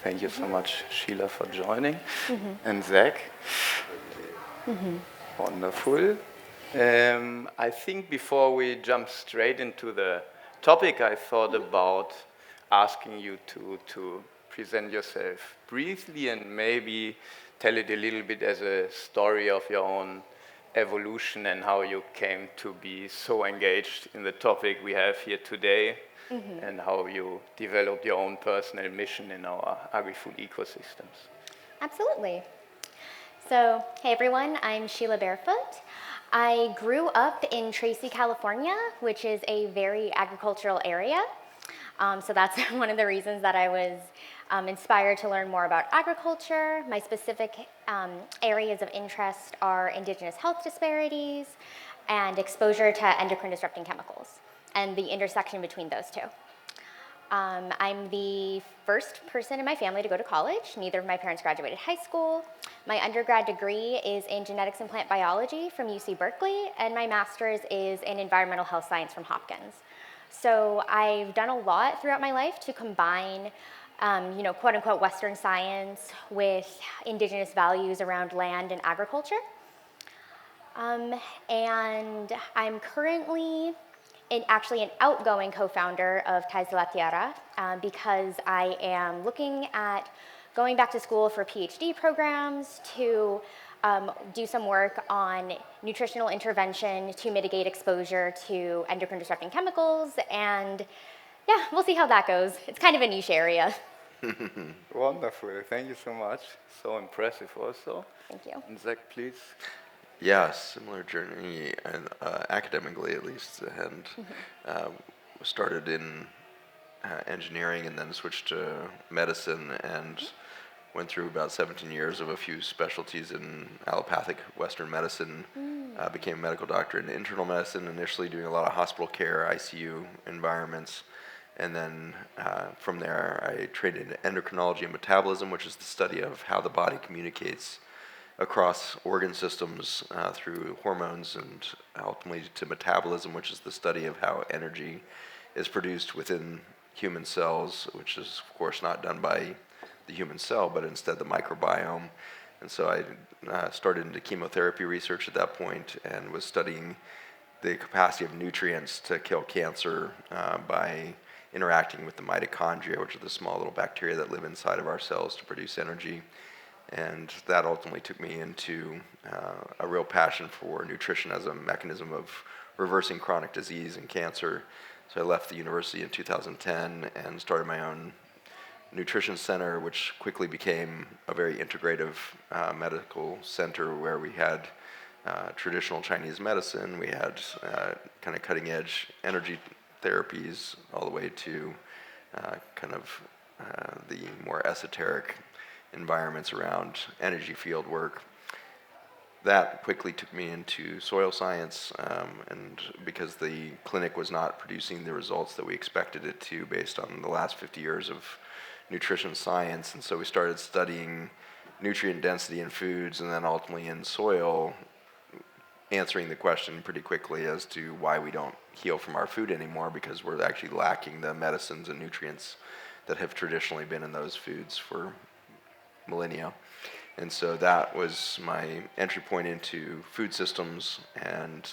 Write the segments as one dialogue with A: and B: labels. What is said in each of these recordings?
A: Thank you so much, Sheelah, for joining. And Zach. Wonderful. I think before we jump straight into the topic, I thought about asking you to present yourself briefly and maybe tell it a little bit as a story of your own evolution and how you came to be so engaged in the topic we have here today, and how you developed your own personal mission in our agri-food ecosystems.
B: Absolutely. So, hey everyone, I'm Sheelah Bearfoot. I grew up in Tracy, California, which is a very agricultural area. So that's one of the reasons that I was inspired to learn more about agriculture. My specific areas of interest are indigenous health disparities and exposure to endocrine disrupting chemicals and the intersection between those two. I'm the first person in my family to go to college. Neither of my parents graduated high school. My undergrad degree is in genetics and plant biology from UC Berkeley, and my master's is in environmental health science from Hopkins. So I've done a lot throughout my life to combine, quote unquote Western science with indigenous values around land and agriculture. And I'm currently actually an outgoing co-founder of Ties de la Tierra because I am looking at going back to school for PhD programs to do some work on nutritional intervention to mitigate exposure to endocrine disrupting chemicals, and yeah, we'll see how that goes. It's kind of a niche area.
A: Wonderful. Thank you so much. So impressive also.
B: Thank you.
A: And Zach, please.
C: Yeah, similar journey, and academically at least, and started in engineering and then switched to medicine and went through about 17 years of a few specialties in allopathic Western medicine. Became a medical doctor in internal medicine, initially doing a lot of hospital care, ICU environments. And then from there, I trained in endocrinology and metabolism, which is the study of how the body communicates across organ systems through hormones, and ultimately to metabolism, which is the study of how energy is produced within human cells, which is, of course, not done by the human cell, but instead the microbiome. And so I started into chemotherapy research at that point and was studying the capacity of nutrients to kill cancer by interacting with the mitochondria, which are the small little bacteria that live inside of our cells to produce energy. And that ultimately took me into a real passion for nutrition as a mechanism of reversing chronic disease and cancer. So I left the university in 2010 and started my own nutrition center, which quickly became a very integrative medical center where we had traditional Chinese medicine, we had kind of cutting edge energy therapies, all the way to the more esoteric environments around energy field work. That quickly took me into soil science, and because the clinic was not producing the results that we expected it to based on the last 50 years of nutrition science, and so we started studying nutrient density in foods and then ultimately in soil, answering the question pretty quickly as to why we don't heal from our food anymore, because we're actually lacking the medicines and nutrients that have traditionally been in those foods for millennia. And so that was my entry point into food systems, and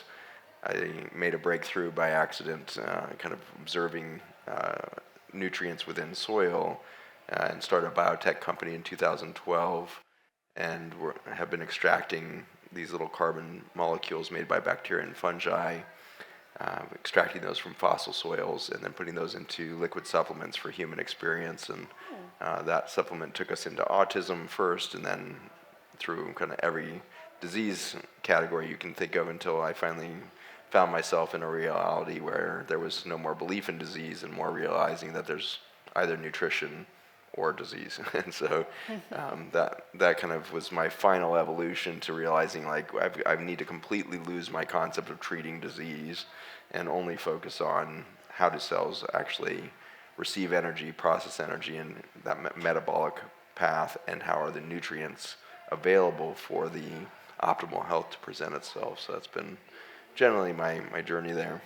C: I made a breakthrough by accident, kind of observing nutrients within soil, and started a biotech company in 2012, and have been extracting these little carbon molecules made by bacteria and fungi, extracting those from fossil soils and then putting those into liquid supplements for human experience. And that supplement took us into autism first, and then through kind of every disease category you can think of, until I finally found myself in a reality where there was no more belief in disease and more realizing that there's either nutrition or disease. And so that kind of was my final evolution to realizing, like, I need to completely lose my concept of treating disease and only focus on how do cells actually receive energy, process energy in that metabolic path, and how are the nutrients available for the optimal health to present itself. So that's been generally my journey there.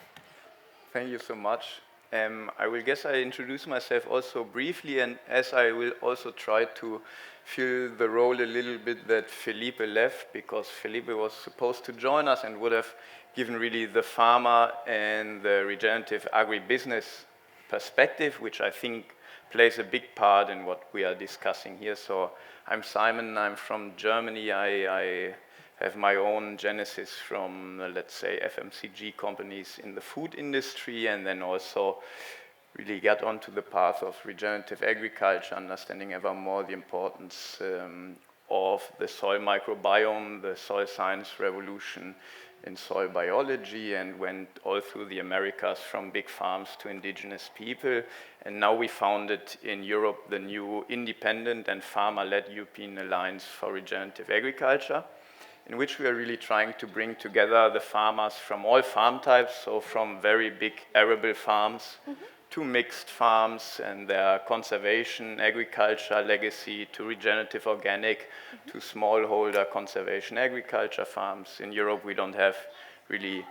A: Thank you so much. I will guess I introduce myself also briefly, and as I will also try to fill the role a little bit that Felipe left, because Felipe was supposed to join us and would have given really the farmer and the regenerative agribusiness perspective, which I think plays a big part in what we are discussing here. So I'm Simon, I'm from Germany. I have my own genesis from, let's say, FMCG companies in the food industry, and then also really got onto the path of regenerative agriculture, understanding ever more the importance of the soil microbiome, the soil science revolution in soil biology, and went all through the Americas from big farms to indigenous people. And now we founded in Europe the new independent and farmer-led European Alliance for Regenerative Agriculture, in which we are really trying to bring together the farmers from all farm types, so from very big arable farms to mixed farms and their conservation, agriculture legacy, to regenerative organic, to smallholder conservation agriculture farms. In Europe, we don't have really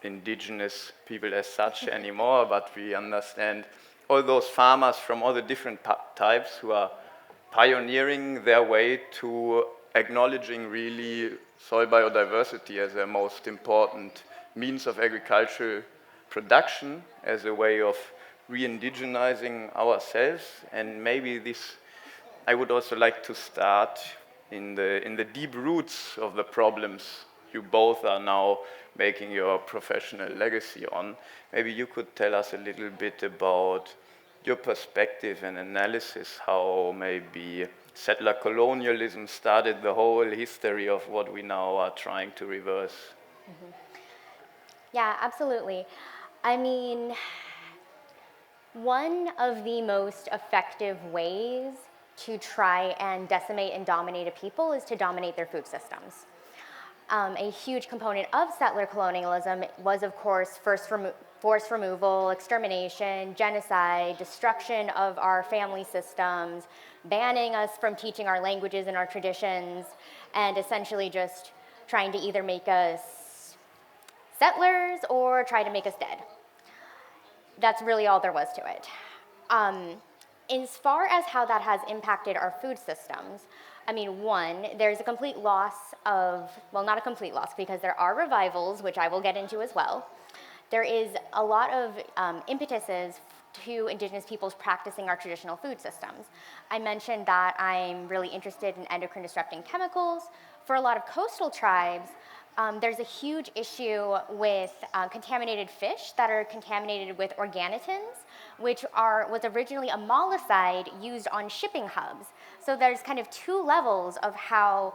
A: indigenous people as such anymore, but we understand all those farmers from all the different types who are pioneering their way to acknowledging really soil biodiversity as a most important means of agricultural production, as a way of re-indigenizing ourselves. And maybe this, I would also like to start in the deep roots of the problems you both are now making your professional legacy on. Maybe you could tell us a little bit about your perspective and analysis, how maybe settler colonialism started the whole history of what we now are trying to reverse.
B: Yeah, absolutely. I mean, one of the most effective ways to try and decimate and dominate a people is to dominate their food systems. A huge component of settler colonialism was, of course, forced removal, extermination, genocide, destruction of our family systems, banning us from teaching our languages and our traditions, and essentially just trying to either make us settlers or try to make us dead. That's really all there was to it. As far as how that has impacted our food systems, I mean, one, there's a complete loss of, well, not a complete loss, because there are revivals, which I will get into as well. There is a lot of impetuses to indigenous peoples practicing our traditional food systems. I mentioned that I'm really interested in endocrine disrupting chemicals. For a lot of coastal tribes, there's a huge issue with contaminated fish that are contaminated with organotins, which was originally a molicide used on shipping hubs. So there's kind of two levels of how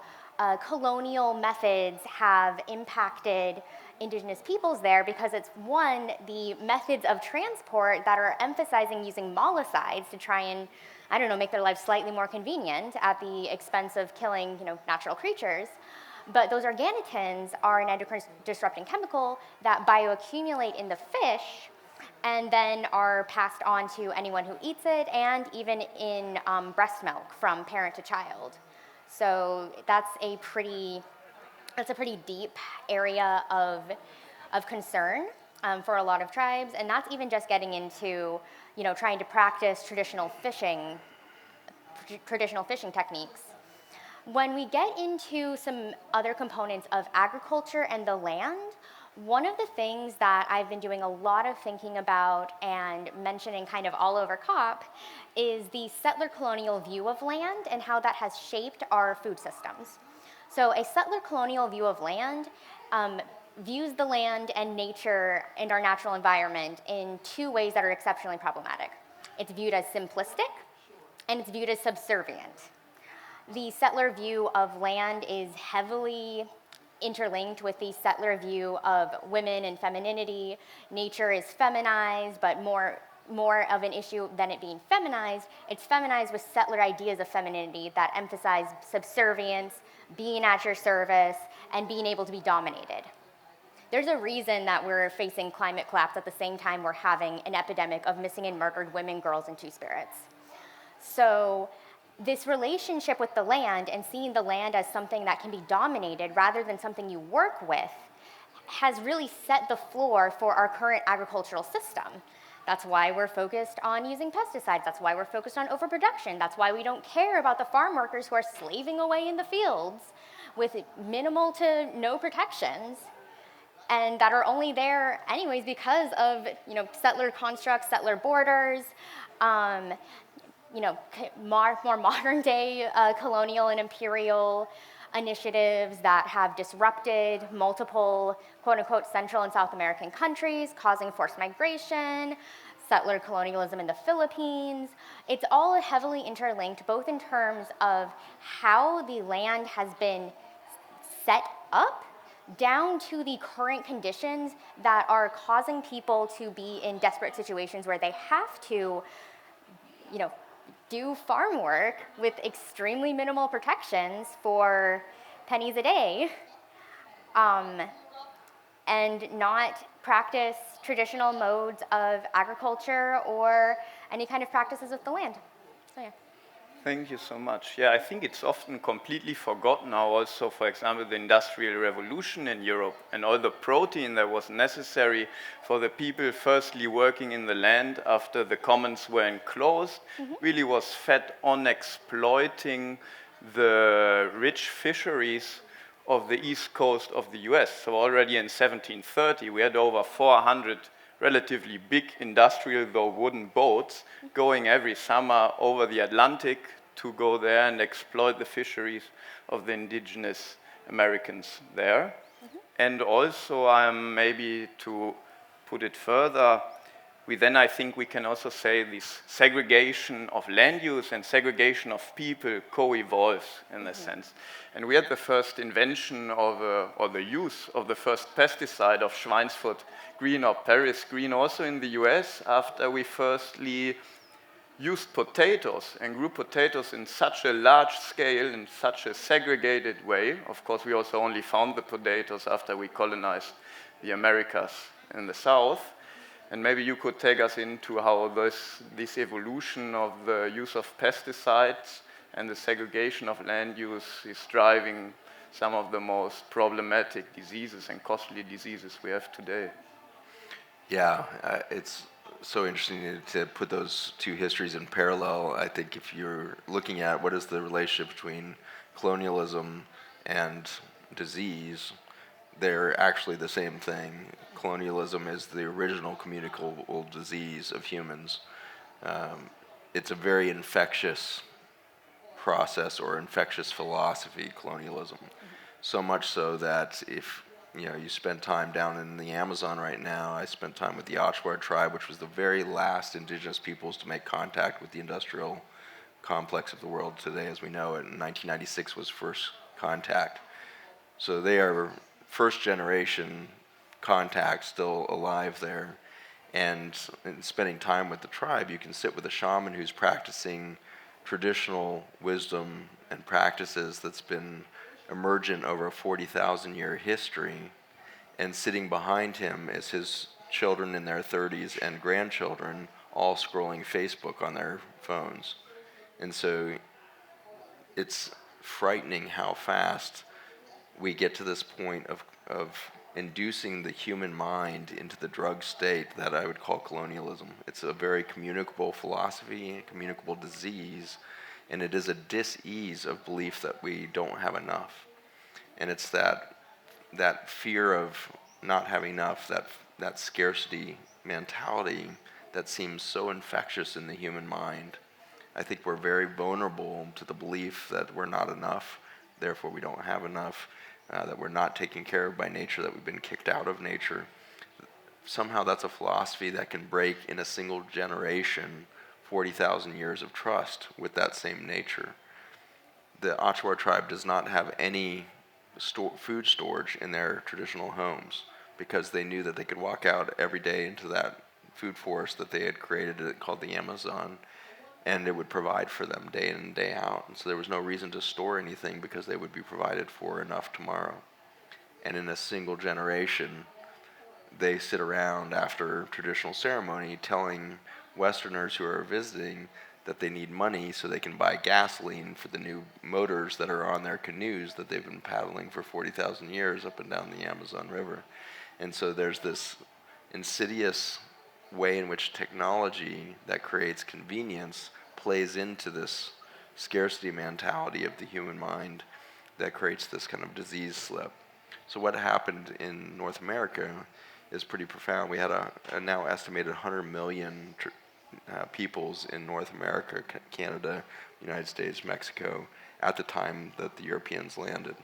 B: colonial methods have impacted indigenous peoples there, because it's one, the methods of transport that are emphasizing using molicides to try and, I don't know, make their lives slightly more convenient at the expense of killing, natural creatures. But those organotins are an endocrine disrupting chemical that bioaccumulate in the fish and then are passed on to anyone who eats it, and even in breast milk from parent to child. So that's a pretty deep area of concern for a lot of tribes, and that's even just getting into trying to practice traditional fishing techniques. When we get into some other components of agriculture and the land, one of the things that I've been doing a lot of thinking about and mentioning kind of all over COP is the settler colonial view of land and how that has shaped our food systems. So a settler colonial view of land views the land and nature and our natural environment in two ways that are exceptionally problematic. It's viewed as simplistic, and it's viewed as subservient. The settler view of land is heavily interlinked with the settler view of women and femininity. Nature is feminized, but more of an issue than it being feminized. It's feminized with settler ideas of femininity that emphasize subservience, being at your service, and being able to be dominated. There's a reason that we're facing climate collapse at the same time we're having an epidemic of missing and murdered women, girls, and two-spirits. So this relationship with the land and seeing the land as something that can be dominated rather than something you work with has really set the floor for our current agricultural system. That's why we're focused on using pesticides. That's why we're focused on overproduction. That's why we don't care about the farm workers who are slaving away in the fields with minimal to no protections, and that are only there anyways because of settler constructs, settler borders, more modern day colonial and imperial initiatives that have disrupted multiple quote-unquote Central and South American countries, causing forced migration, settler colonialism in the Philippines. It's all heavily interlinked, both in terms of how the land has been set up down to the current conditions that are causing people to be in desperate situations where they have to, do farm work with extremely minimal protections for pennies a day, and not practice traditional modes of agriculture or any kind of practices with the land. So yeah.
A: Thank you so much. Yeah, I think it's often completely forgotten now also, for example, the Industrial Revolution in Europe and all the protein that was necessary for the people firstly working in the land after the commons were enclosed, really was fed on exploiting the rich fisheries of the east coast of the US. So already in 1730, we had over 400 relatively big industrial, though wooden boats, going every summer over the Atlantic to go there and exploit the fisheries of the indigenous Americans there. And also, maybe to put it further, I think we can also say this segregation of land use and segregation of people co-evolves in a sense. And we had the first invention of, or the use of the first pesticide of Schweinsfoot green or Paris green also in the US after we firstly used potatoes and grew potatoes in such a large scale, in such a segregated way. Of course, we also only found the potatoes after we colonized the Americas in the South. And maybe you could take us into how this evolution of the use of pesticides and the segregation of land use is driving some of the most problematic diseases and costly diseases we have today.
C: Yeah, it's so interesting to put those two histories in parallel. I think if you're looking at what is the relationship between colonialism and disease, they're actually the same thing. Colonialism is the original communicable disease of humans. It's a very infectious process or infectious philosophy, colonialism. So much so that if you spend time down in the Amazon right now, I spent time with the Agriculture tribe, which was the very last indigenous peoples to make contact with the industrial complex of the world today as we know it. In 1996 was first contact. So they are first generation contact, still alive there. And in spending time with the tribe, you can sit with a shaman who's practicing traditional wisdom and practices that's been emergent over a 40,000 year history, and sitting behind him is his children in their 30s and grandchildren all scrolling Facebook on their phones. And so it's frightening how fast we get to this point of inducing the human mind into the drug state that I would call colonialism. It's a very communicable philosophy, a communicable disease, and it is a dis-ease of belief that we don't have enough. And it's that fear of not having enough, that scarcity mentality that seems so infectious in the human mind. I think we're very vulnerable to the belief that we're not enough, therefore we don't have enough, that we're not taken care of by nature, that we've been kicked out of nature. Somehow that's a philosophy that can break in a single generation 40,000 years of trust with that same nature. The Agriculture tribe does not have any food storage in their traditional homes because they knew that they could walk out every day into that food forest that they had created called the Amazon, and it would provide for them day in and day out. And so there was no reason to store anything because they would be provided for enough tomorrow. And in a single generation, they sit around after traditional ceremony telling Westerners who are visiting that they need money so they can buy gasoline for the new motors that are on their canoes that they've been paddling for 40,000 years up and down the Amazon River. And so there's this insidious way in which technology that creates convenience plays into this scarcity mentality of the human mind that creates this kind of disease slip. So what happened in North America is pretty profound. We had a now estimated 100 million peoples in North America, Canada, United States, Mexico, at the time that the Europeans landed.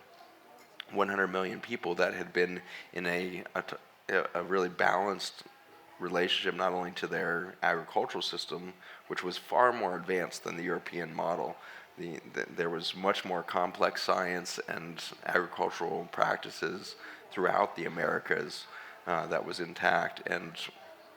C: 100 million people that had been in a really balanced relationship not only to their agricultural system, which was far more advanced than the European model. There was much more complex science and agricultural practices throughout the Americas that was intact. And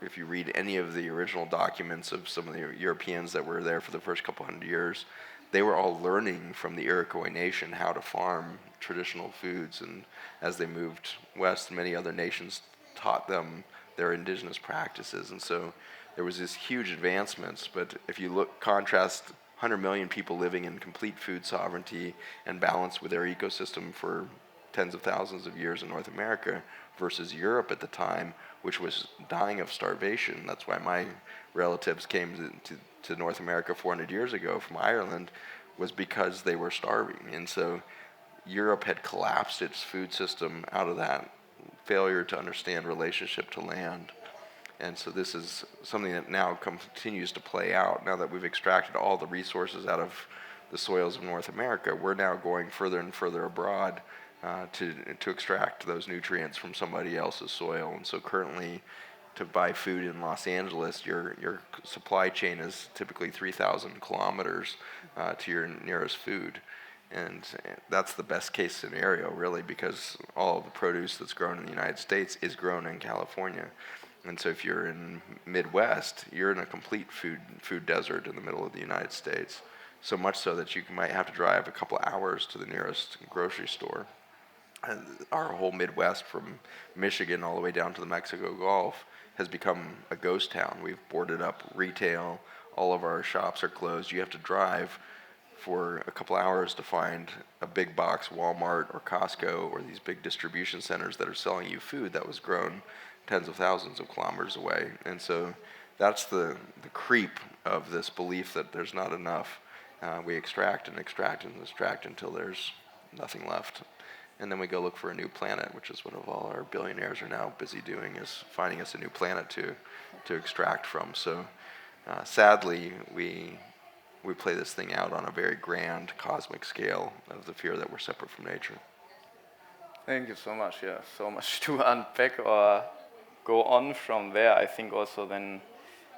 C: if you read any of the original documents of some of the Europeans that were there for the first couple hundred years, they were all learning from the Iroquois nation how to farm traditional foods. And as they moved west, many other nations taught them their indigenous practices. And so there was this huge advancements. But if you contrast 100 million people living in complete food sovereignty and balance with their ecosystem for tens of thousands of years in North America versus Europe at the time, which was dying of starvation. That's why my relatives came to North America 400 years ago from Ireland, was because they were starving. And so Europe had collapsed its food system out of that failure to understand relationship to land. And so this is something that now continues to play out. Now that we've extracted all the resources out of the soils of North America, we're now going further and further abroad to extract those nutrients from somebody else's soil. And so currently, to buy food in Los Angeles, your supply chain is typically 3,000 kilometers to your nearest food. And that's the best case scenario, really, because all of the produce that's grown in the United States is grown in California. And so if you're in Midwest, you're in a complete food desert in the middle of the United States. So much so that you might have to drive a couple hours to the nearest grocery store. And our whole Midwest, from Michigan all the way down to the Mexico Gulf, has become a ghost town. We've boarded up retail. All of our shops are closed. You have to drive for a couple hours to find a big box Walmart or Costco or these big distribution centers that are selling you food that was grown tens of thousands of kilometers away. And so that's the creep of this belief that there's not enough. We extract and extract and extract until there's nothing left. And then we go look for a new planet, which is what all our billionaires are now busy doing, is finding us a new planet to extract from. So sadly, we play this thing out on a very grand cosmic scale of the fear that we're separate from nature.
A: Thank you so much. Yeah, so much to unpack or go on from there. I think also then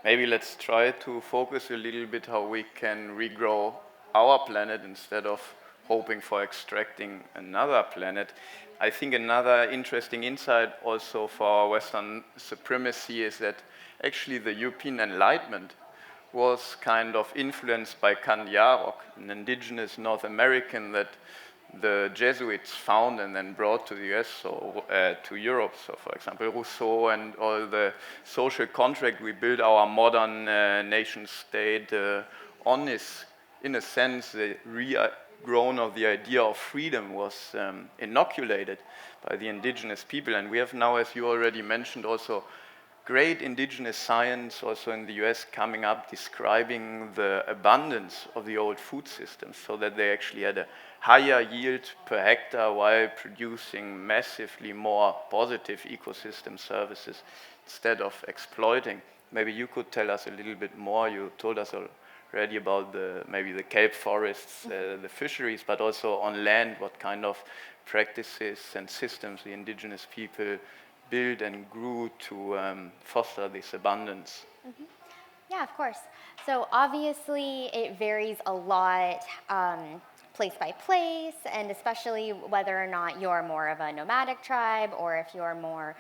A: maybe let's try to focus a little bit how we can regrow our planet instead of hoping for extracting another planet. I think another interesting insight also for our Western supremacy is that actually the European Enlightenment was kind of influenced by Candiarok, an indigenous North American that the Jesuits found and then brought to the US, to Europe. So, for example, Rousseau and all the social contract we built our modern nation state on is, in a sense, the regrown of the idea of freedom was inoculated by the indigenous people. And we have now, as you already mentioned, also great indigenous science also in the US coming up describing the abundance of the old food systems so that they actually had a higher yield per hectare while producing massively more positive ecosystem services instead of exploiting. Maybe you could tell us a little bit more. You told us already about maybe the kelp forests, the fisheries, but also on land, what kind of practices and systems the indigenous people build and grew to foster this abundance.
B: Mm-hmm. Yeah, of course. So obviously it varies a lot place by place, and especially whether or not you're more of a nomadic tribe or if you're more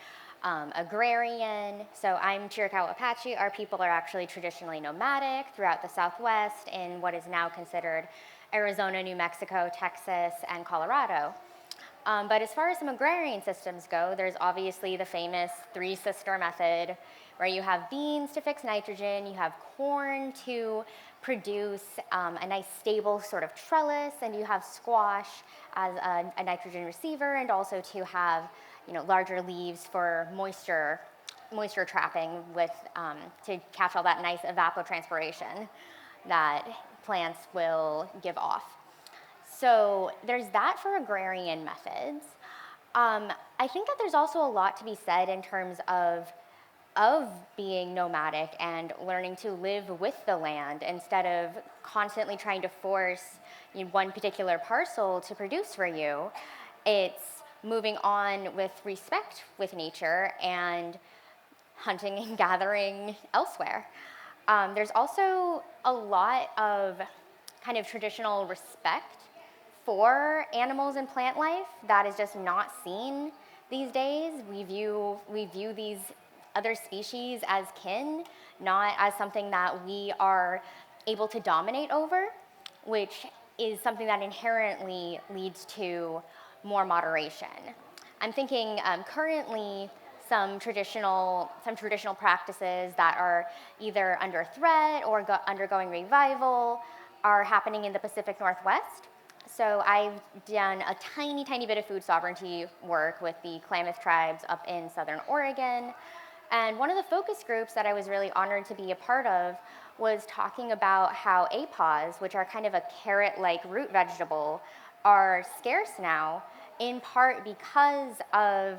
B: agrarian. So I'm Chiricahua Apache. Our people are actually traditionally nomadic throughout the Southwest in what is now considered Arizona, New Mexico, Texas, and Colorado. But as far as some agrarian systems go, there's obviously the famous three-sister method where you have beans to fix nitrogen, you have corn to produce a nice stable sort of trellis, and you have squash as a nitrogen receiver, and also to have larger leaves for moisture moisture trapping with, to catch all that nice evapotranspiration that plants will give off. So there's that for agrarian methods. I think that there's also a lot to be said in terms of being nomadic and learning to live with the land instead of constantly trying to force one particular parcel to produce for you. It's moving on with respect with nature and hunting and gathering elsewhere. There's also a lot of kind of traditional respect for animals and plant life that is just not seen these days. We view these other species as kin, not as something that we are able to dominate over, which is something that inherently leads to more moderation. I'm thinking currently some traditional practices that are either under threat or undergoing revival are happening in the Pacific Northwest. So I've done a tiny bit of food sovereignty work with the Klamath tribes up in Southern Oregon. And one of the focus groups that I was really honored to be a part of was talking about how apaws, which are kind of a carrot-like root vegetable, are scarce now, in part because of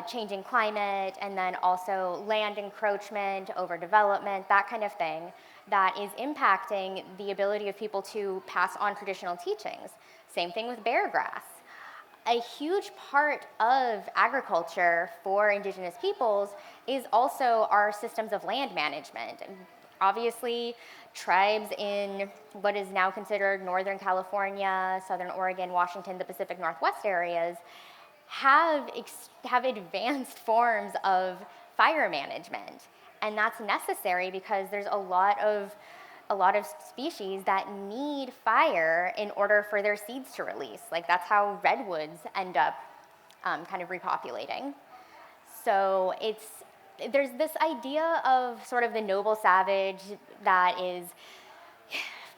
B: changing climate and then also land encroachment, overdevelopment, that kind of thing, that is impacting the ability of people to pass on traditional teachings. Same thing with bear grass. A huge part of agriculture for indigenous peoples is also our systems of land management. Obviously, tribes in what is now considered Northern California, Southern Oregon, Washington, the Pacific Northwest areas have advanced forms of fire management. And that's necessary because there's a lot of species that need fire in order for their seeds to release. Like that's how redwoods end up kind of repopulating. So there's this idea of sort of the noble savage that is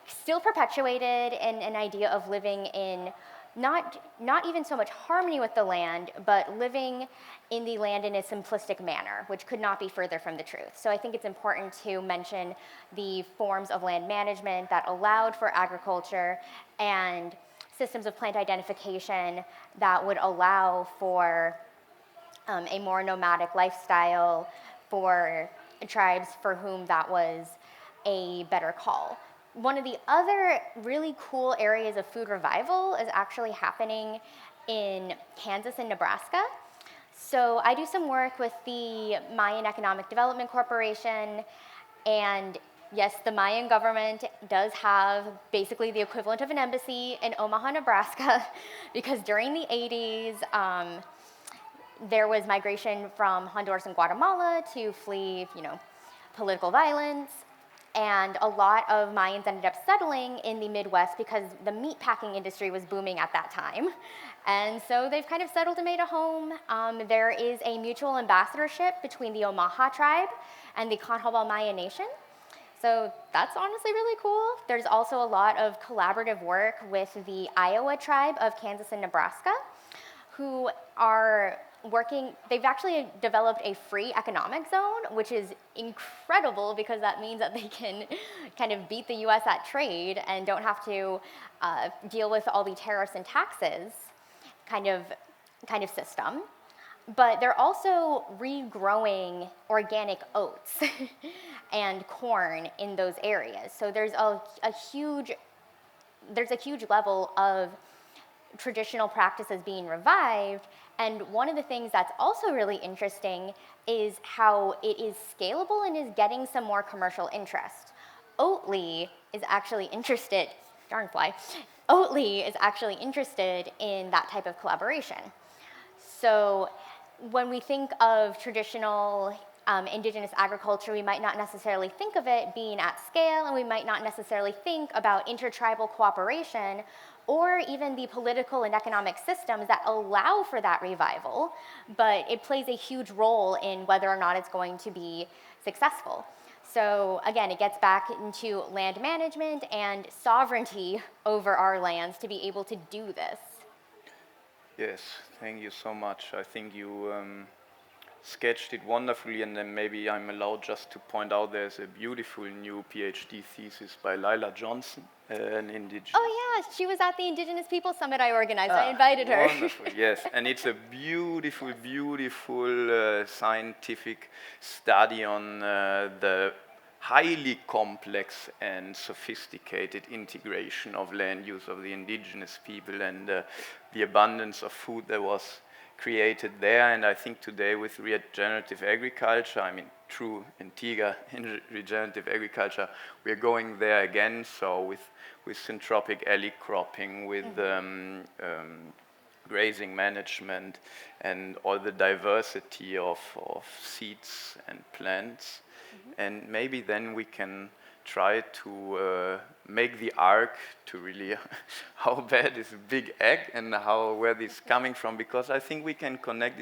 B: still perpetuated in an idea of living in not even so much harmony with the land, but living in the land in a simplistic manner, which could not be further from the truth. So I think it's important to mention the forms of land management that allowed for agriculture and systems of plant identification that would allow for a more nomadic lifestyle for tribes for whom that was a better call. One of the other really cool areas of food revival is actually happening in Kansas and Nebraska. So I do some work with the Mayan Economic Development Corporation, and yes, the Mayan government does have basically the equivalent of an embassy in Omaha, Nebraska, because during the 80s, there was migration from Honduras and Guatemala to flee, political violence. And a lot of Mayans ended up settling in the Midwest because the meatpacking industry was booming at that time. And so they've kind of settled and made a home. There is a mutual ambassadorship between the Omaha tribe and the Conhobal Maya Nation. So that's honestly really cool. There's also a lot of collaborative work with the Iowa tribe of Kansas and Nebraska, who are working. They've actually developed a free economic zone, which is incredible because that means that they can kind of beat the US at trade and don't have to deal with all the tariffs and taxes kind of system. But they're also regrowing organic oats and corn in those areas. So there's a huge level of traditional practices being revived. And one of the things that's also really interesting is how it is scalable and is getting some more commercial interest. Oatly is actually interested in that type of collaboration. So when we think of traditional indigenous agriculture, we might not necessarily think of it being at scale, and we might not necessarily think about intertribal cooperation or even the political and economic systems that allow for that revival, but it plays a huge role in whether or not it's going to be successful. So again, it gets back into land management and sovereignty over our lands to be able to do this.
A: Yes, thank you so much. I think you sketched it wonderfully, and then maybe I'm allowed just to point out there's a beautiful new PhD thesis by Lila Johnson, an indigenous.
B: Oh yeah, she was at the Indigenous People Summit I organized. I invited her.
A: Wonderful, yes. And it's a beautiful, beautiful scientific study on the highly complex and sophisticated integration of land use of the indigenous people and the abundance of food that was created there. And I think today with regenerative agriculture, I mean true Antigua regenerative agriculture, we're going there again. So with syntropic alley cropping, with grazing management, and all the diversity of seeds and plants. And maybe then we can try to make the arc to really how bad is a big egg and where this is coming from, because I think we can connect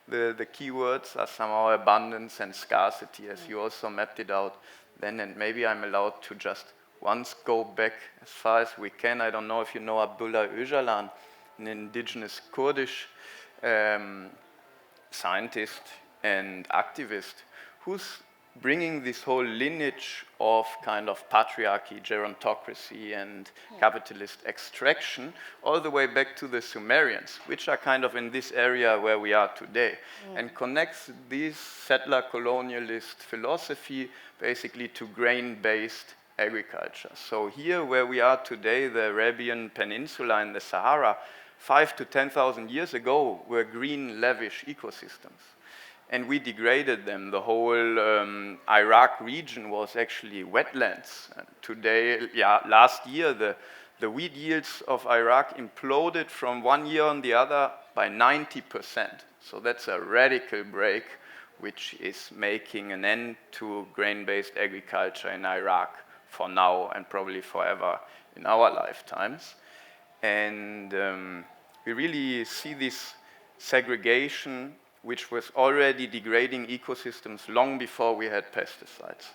A: the keywords are somehow abundance and scarcity, as you also mapped it out then, and maybe I'm allowed to just once go back as far as we can. I don't know if you know Abdullah Öcalan, an indigenous Kurdish scientist and activist, who's bringing this whole lineage of kind of patriarchy, gerontocracy, and capitalist extraction all the way back to the Sumerians, which are kind of in this area where we are today, and connects this settler colonialist philosophy basically to grain-based agriculture. So here where we are today, the Arabian Peninsula and the Sahara, 5,000 to 10,000 years ago were green, lavish ecosystems. And we degraded them. The whole Iraq region was actually wetlands. And today, last year, the wheat yields of Iraq imploded from one year on the other by 90%. So that's a radical break, which is making an end to grain-based agriculture in Iraq for now and probably forever in our lifetimes. And we really see this segregation, which was already degrading ecosystems long before we had pesticides.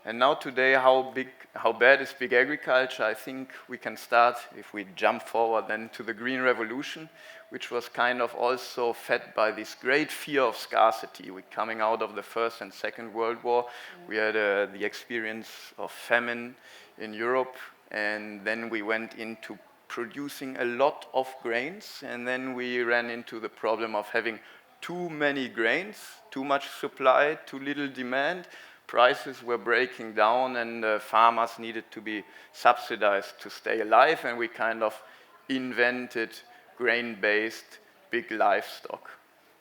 A: And now today, how bad is big agriculture? I think we can start, if we jump forward then to the Green Revolution, which was kind of also fed by this great fear of scarcity. We're coming out of the First and Second World War. We had the experience of famine in Europe, and then we went into producing a lot of grains, and then we ran into the problem of having too many grains, too much supply, too little demand. Prices were breaking down, and farmers needed to be subsidized to stay alive, and we kind of invented grain-based big livestock.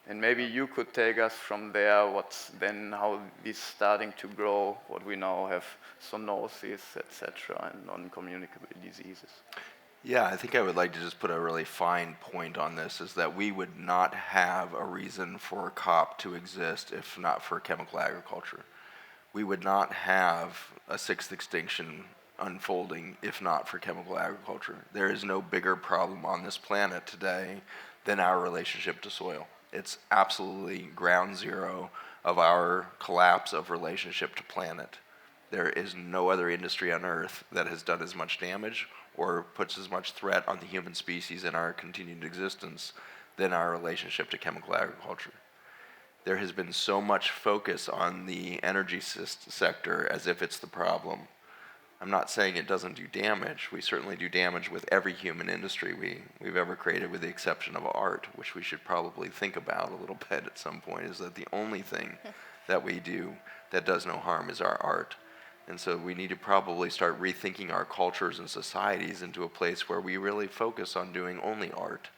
A: And maybe you could take us from there, how this is starting to grow, what we now have, zoonosis, etc., and non-communicable diseases.
C: Yeah, I think I would like to just put a really fine point on this, is that we would not have a reason for COP to exist if not for chemical agriculture. We would not have a sixth extinction unfolding if not for chemical agriculture. There is no bigger problem on this planet today than our relationship to soil. It's absolutely ground zero of our collapse of relationship to planet. There is no other industry on Earth that has done as much damage or puts as much threat on the human species and our continued existence than our relationship to chemical agriculture. There has been so much focus on the energy sector as if it's the problem. I'm not saying it doesn't do damage. We certainly do damage with every human industry we've ever created, with the exception of art, which we should probably think about a little bit at some point, is that the only thing that we do that does no harm is our art. And so we need to probably start rethinking our cultures and societies into a place where we really focus on doing only art.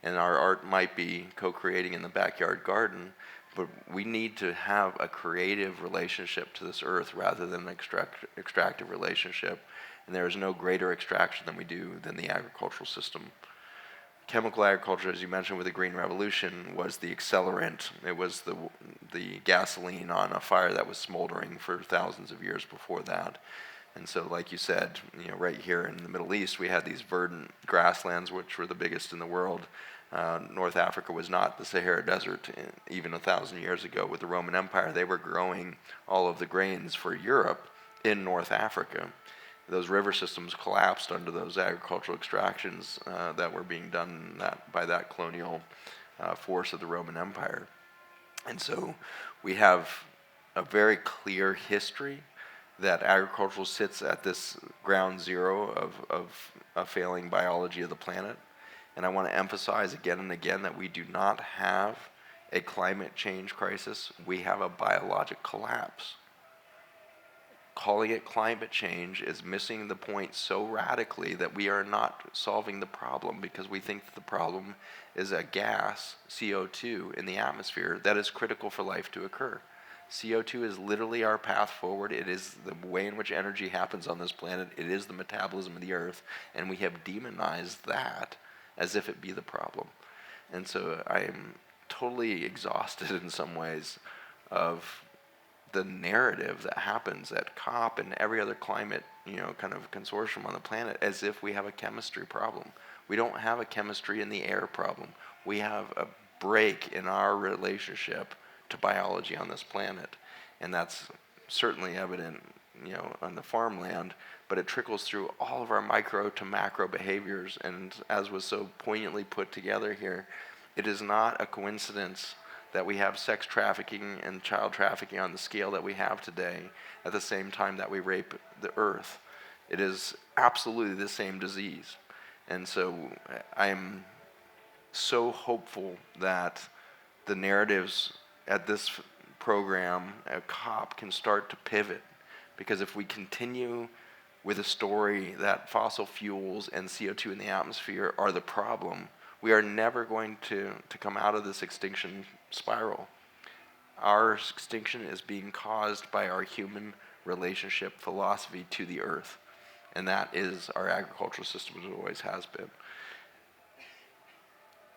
C: And our art might be co-creating in the backyard garden, but we need to have a creative relationship to this earth rather than an extractive relationship. And there is no greater extraction than the agricultural system. Chemical agriculture, as you mentioned with the Green Revolution, was the accelerant. It was the gasoline on a fire that was smoldering for thousands of years before that. And so, like you said, right here in the Middle East, we had these verdant grasslands, which were the biggest in the world. North Africa was not the Sahara Desert. Even 1,000 years ago with the Roman Empire, they were growing all of the grains for Europe in North Africa. Those river systems collapsed under those agricultural extractions that were being done by that colonial force of the Roman Empire. And so we have a very clear history that agriculture sits at this ground zero of a failing biology of the planet. And I want to emphasize again and again that we do not have a climate change crisis. We have a biologic collapse. Calling it climate change is missing the point so radically that we are not solving the problem, because we think that the problem is a gas, CO2, in the atmosphere that is critical for life to occur. CO2 is literally our path forward. It is the way in which energy happens on this planet. It is the metabolism of the earth, and we have demonized that as if it be the problem. And so I am totally exhausted in some ways of the narrative that happens at COP and every other climate, kind of consortium on the planet, as if we have a chemistry problem. We don't have a chemistry in the air problem. We have a break in our relationship to biology on this planet. And that's certainly evident, on the farmland, but it trickles through all of our micro to macro behaviors. And as was so poignantly put together here, it is not a coincidence that we have sex trafficking and child trafficking on the scale that we have today at the same time that we rape the earth. It is absolutely the same disease. And so I am so hopeful that the narratives at this program at COP can start to pivot, because if we continue with a story that fossil fuels and CO2 in the atmosphere are the problem, we are never going to come out of this extinction spiral. Our extinction is being caused by our human relationship philosophy to the earth, and that is our agricultural system, as it always has been.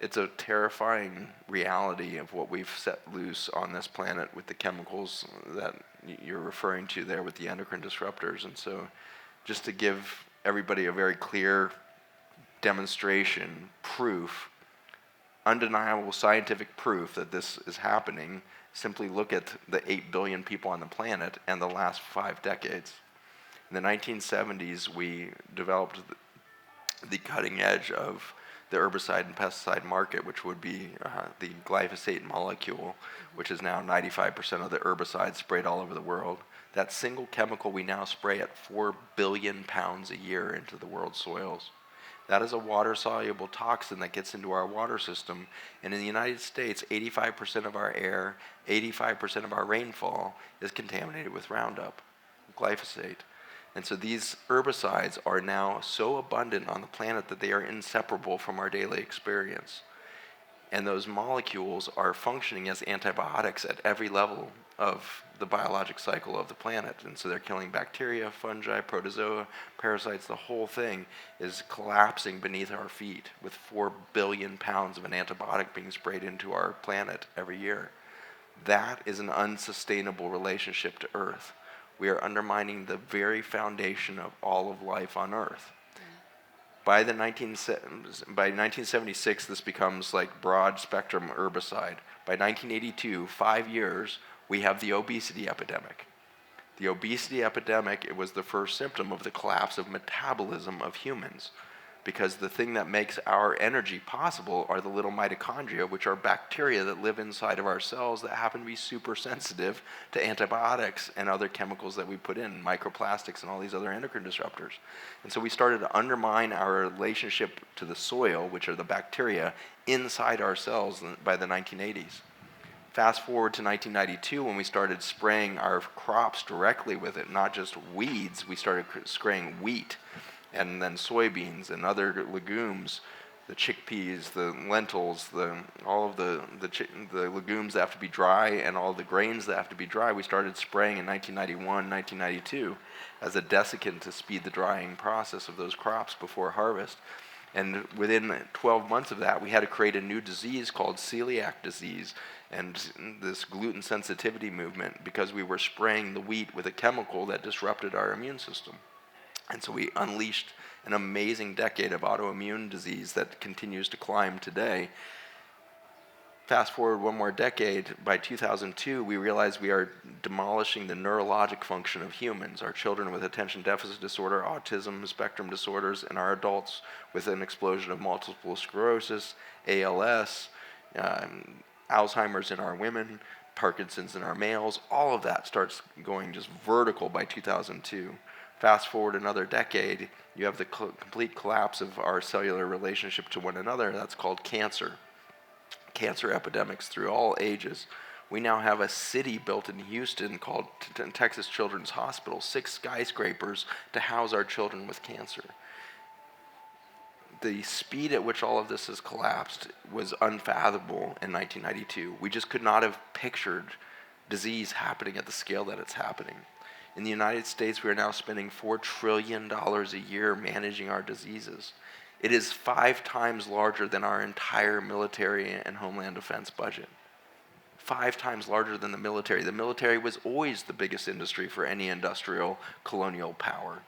C: It's a terrifying reality of what we've set loose on this planet with the chemicals that you're referring to there with the endocrine disruptors. And so just to give everybody a very clear demonstration, proof, undeniable scientific proof that this is happening, simply look at the 8 billion people on the planet and the last 5 decades. In the 1970s, we developed the cutting edge of the herbicide and pesticide market, which would be the glyphosate molecule, which is now 95% of the herbicides sprayed all over the world. That single chemical we now spray at 4 billion pounds a year into the world's soils. That is a water-soluble toxin that gets into our water system. And in the United States, 85% of our air, 85% of our rainfall is contaminated with Roundup, glyphosate. And so these herbicides are now so abundant on the planet that they are inseparable from our daily experience. And those molecules are functioning as antibiotics at every level of the biologic cycle of the planet. And so they're killing bacteria, fungi, protozoa, parasites. The whole thing is collapsing beneath our feet with 4 billion pounds of an antibiotic being sprayed into our planet every year. That is an unsustainable relationship to Earth. We are undermining the very foundation of all of life on Earth. By 1976, this becomes like broad spectrum herbicide. By 1982, 5 years, we have the obesity epidemic. The obesity epidemic, it was the first symptom of the collapse of metabolism of humans, because the thing that makes our energy possible are the little mitochondria, which are bacteria that live inside of our cells that happen to be super sensitive to antibiotics and other chemicals that we put in, microplastics and all these other endocrine disruptors. And so we started to undermine our relationship to the soil, which are the bacteria, inside our cells by the 1980s. Fast forward to 1992, when we started spraying our crops directly with it, not just weeds. We started spraying wheat, and then soybeans and other legumes, the chickpeas, the lentils, all of the legumes that have to be dry, and all the grains that have to be dry. We started spraying in 1991, 1992 as a desiccant to speed the drying process of those crops before harvest. And within 12 months of that, we had to create a new disease called celiac disease and this gluten sensitivity movement, because we were spraying the wheat with a chemical that disrupted our immune system. And so we unleashed an amazing decade of autoimmune disease that continues to climb today. Fast forward one more decade, by 2002, we realized we are demolishing the neurologic function of humans, our children with attention deficit disorder, autism spectrum disorders, and our adults with an explosion of multiple sclerosis, ALS, Alzheimer's in our women, Parkinson's in our males, all of that starts going just vertical by 2002. Fast forward another decade, you have the complete collapse of our cellular relationship to one another. That's called cancer. Cancer epidemics through all ages. We now have a city built in Houston called Texas Children's Hospital, 6 skyscrapers to house our children with cancer. The speed at which all of this has collapsed was unfathomable in 1992. We just could not have pictured disease happening at the scale that it's happening. In the United States, we are now spending $4 trillion a year managing our diseases. It is 5 times larger than our entire military and homeland defense budget. 5 times larger than the military. The military was always the biggest industry for any industrial colonial power.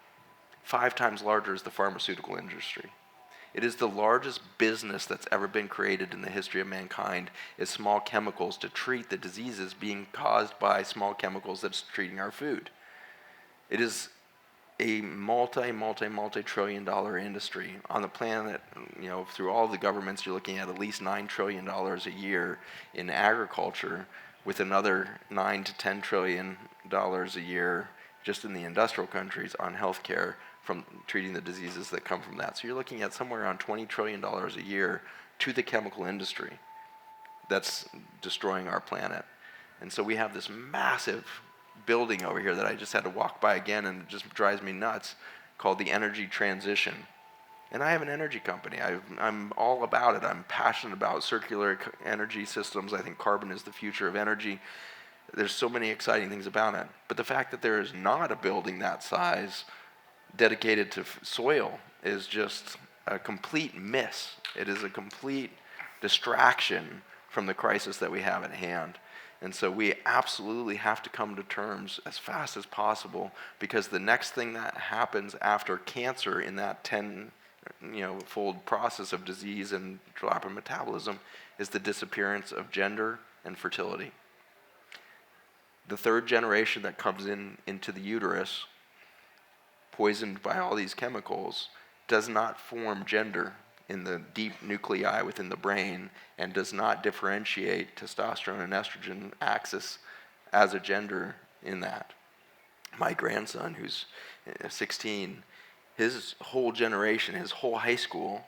C: 5 times larger is the pharmaceutical industry. It is the largest business that's ever been created in the history of mankind, is small chemicals to treat the diseases being caused by small chemicals that's treating our food. It is a multi-trillion dollar industry on the planet. Through all the governments, you're looking at least $9 trillion a year in agriculture, with another $9 to $10 trillion a year just in the industrial countries on healthcare from treating the diseases that come from that. So you're looking at somewhere around $20 trillion a year to the chemical industry that's destroying our planet. And so we have this massive building over here that I just had to walk by again, and it just drives me nuts, called the energy transition. And I have an energy company. I'm all about it. I'm passionate about circular energy systems. I think carbon is the future of energy. There's so many exciting things about it. But the fact that there is not a building that size dedicated to soil is just a complete miss. It is a complete distraction from the crisis that we have at hand. And so we absolutely have to come to terms as fast as possible, because the next thing that happens after cancer in that 10-fold process of disease and drop in metabolism is the disappearance of gender and fertility. The third generation that comes into the uterus, poisoned by all these chemicals, does not form gender in the deep nuclei within the brain, and does not differentiate testosterone and estrogen axis as a gender in that. My grandson, who's 16, his whole generation, his whole high school,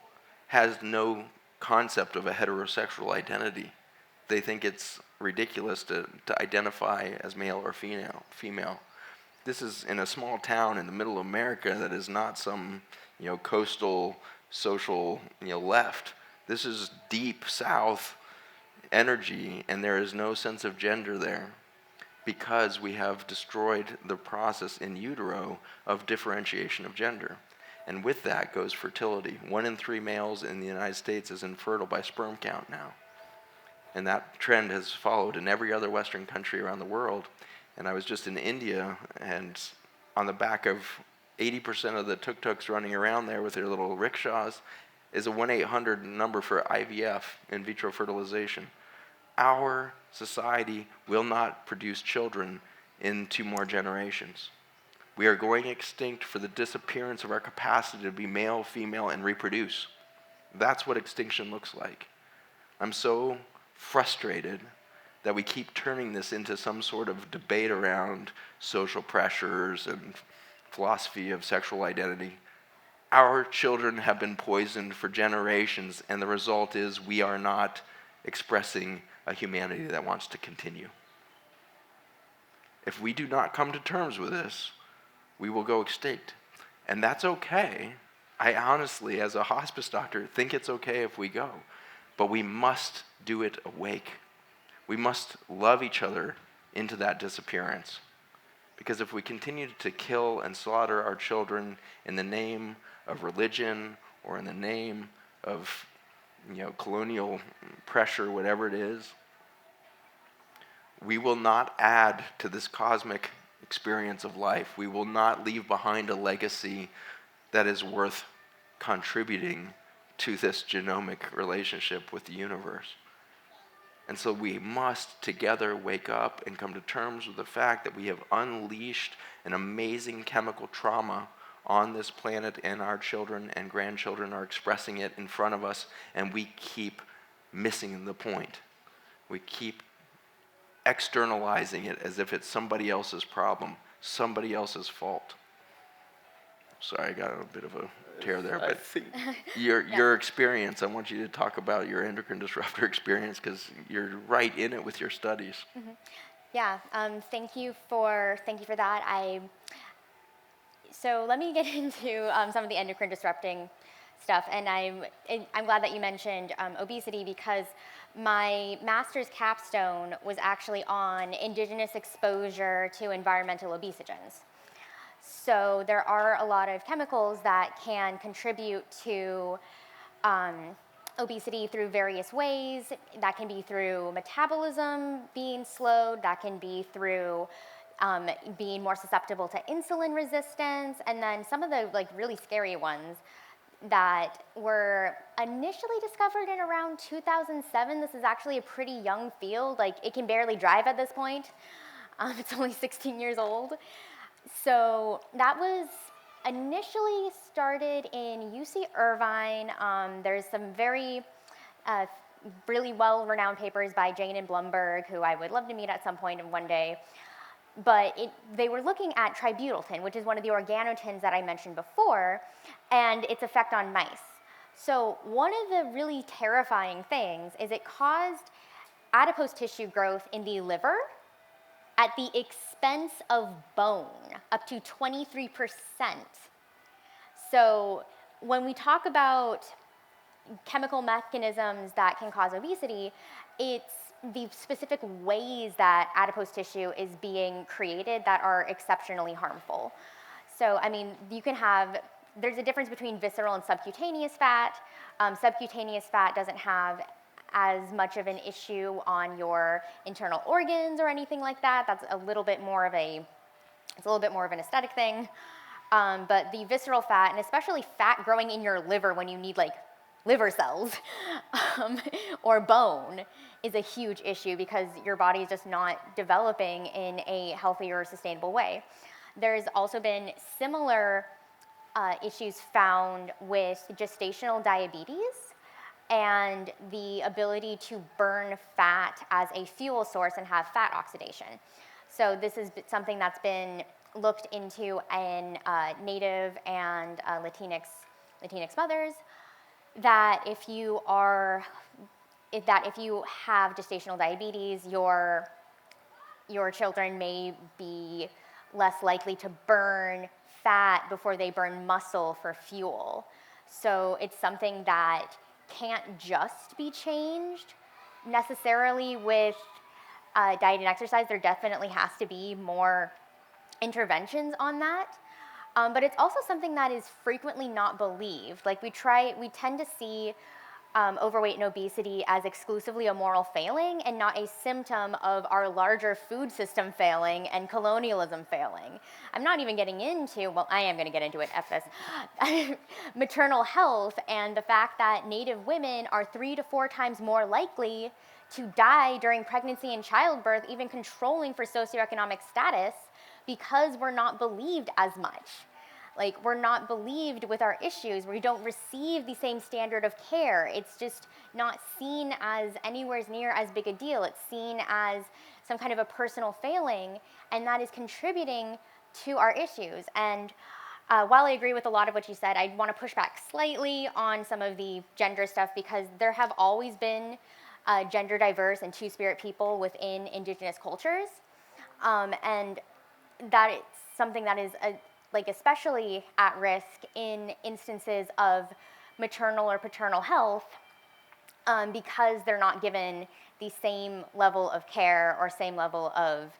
C: has no concept of a heterosexual identity. They think it's ridiculous to identify as male or female. This is in a small town in the middle of America that is not some coastal social left. This is deep south energy, and there is no sense of gender there, because we have destroyed the process in utero of differentiation of gender. And with that goes fertility. 1 in 3 males in the United States is infertile by sperm count now. And that trend has followed in every other Western country around the world. And I was just in India, and on the back of 80% of the tuk-tuks running around there with their little rickshaws is a 1-800 number for IVF, in vitro fertilization. Our society will not produce children in 2 more generations. We are going extinct for the disappearance of our capacity to be male, female, and reproduce. That's what extinction looks like. I'm so frustrated that we keep turning this into some sort of debate around social pressures and philosophy of sexual identity. Our children have been poisoned for generations, and the result is we are not expressing a humanity that wants to continue. If we do not come to terms with this, we will go extinct. And that's okay. I honestly, as a hospice doctor, think it's okay if we go. But we must do it awake. We must love each other into that disappearance. Because if we continue to kill and slaughter our children in the name of religion or in the name of colonial pressure, whatever it is, we will not add to this cosmic experience of life. We will not leave behind a legacy that is worth contributing to this genomic relationship with the universe. And so we must together wake up and come to terms with the fact that we have unleashed an amazing chemical trauma on this planet, and our children and grandchildren are expressing it in front of us, and we keep missing the point. We keep externalizing it as if it's somebody else's problem, somebody else's fault. Sorry, I got a bit of a tear there,
A: I
C: but
A: think
C: your experience, I want you to talk about your endocrine disruptor experience, because you're right in it with your studies.
B: Yeah, thank you for that. So let me get into some of the endocrine disrupting stuff, and I'm glad that you mentioned obesity, because my master's capstone was actually on indigenous exposure to environmental obesogens. So there are a lot of chemicals that can contribute to obesity through various ways. That can be through metabolism being slowed, that can be through being more susceptible to insulin resistance, and then some of the really scary ones that were initially discovered in around 2007. This is actually a pretty young field. It can barely drive at this point. It's only 16 years old. So that was initially started in UC Irvine. There's some really well-renowned papers by Jane and Blumberg, who I would love to meet at some point in one day. But they were looking at tributyltin, which is one of the organotins that I mentioned before, and its effect on mice. So one of the really terrifying things is it caused adipose tissue growth in the liver at the expense of bone, up to 23%. So when we talk about chemical mechanisms that can cause obesity, it's the specific ways that adipose tissue is being created that are exceptionally harmful. So, there's a difference between visceral and subcutaneous fat. Subcutaneous fat doesn't have as much of an issue on your internal organs or anything like that. That's a little bit more of an aesthetic thing. But the visceral fat, and especially fat growing in your liver when you need liver cells or bone, is a huge issue because your body is just not developing in a healthy or sustainable way. There's also been similar issues found with gestational diabetes and the ability to burn fat as a fuel source and have fat oxidation. So this is something that's been looked into in Native and Latinx mothers, that if you have gestational diabetes, your children may be less likely to burn fat before they burn muscle for fuel. So it's something that can't just be changed necessarily with diet and exercise. There definitely has to be more interventions on that. But it's also something that is frequently not believed. We tend to see overweight and obesity as exclusively a moral failing and not a symptom of our larger food system failing and colonialism failing. I'm not even getting into, well, I am going to get into it, F this, maternal health and the fact that Native women are 3 to 4 times more likely to die during pregnancy and childbirth, even controlling for socioeconomic status, because we're not believed as much. We're not believed with our issues. We don't receive the same standard of care. It's just not seen as anywhere near as big a deal. It's seen as some kind of a personal failing, and that is contributing to our issues. And while I agree with a lot of what you said, I want to push back slightly on some of the gender stuff, because there have always been gender diverse and two-spirit people within indigenous cultures. And that it's something that is especially at risk in instances of maternal or paternal health, because they're not given the same level of care or same level of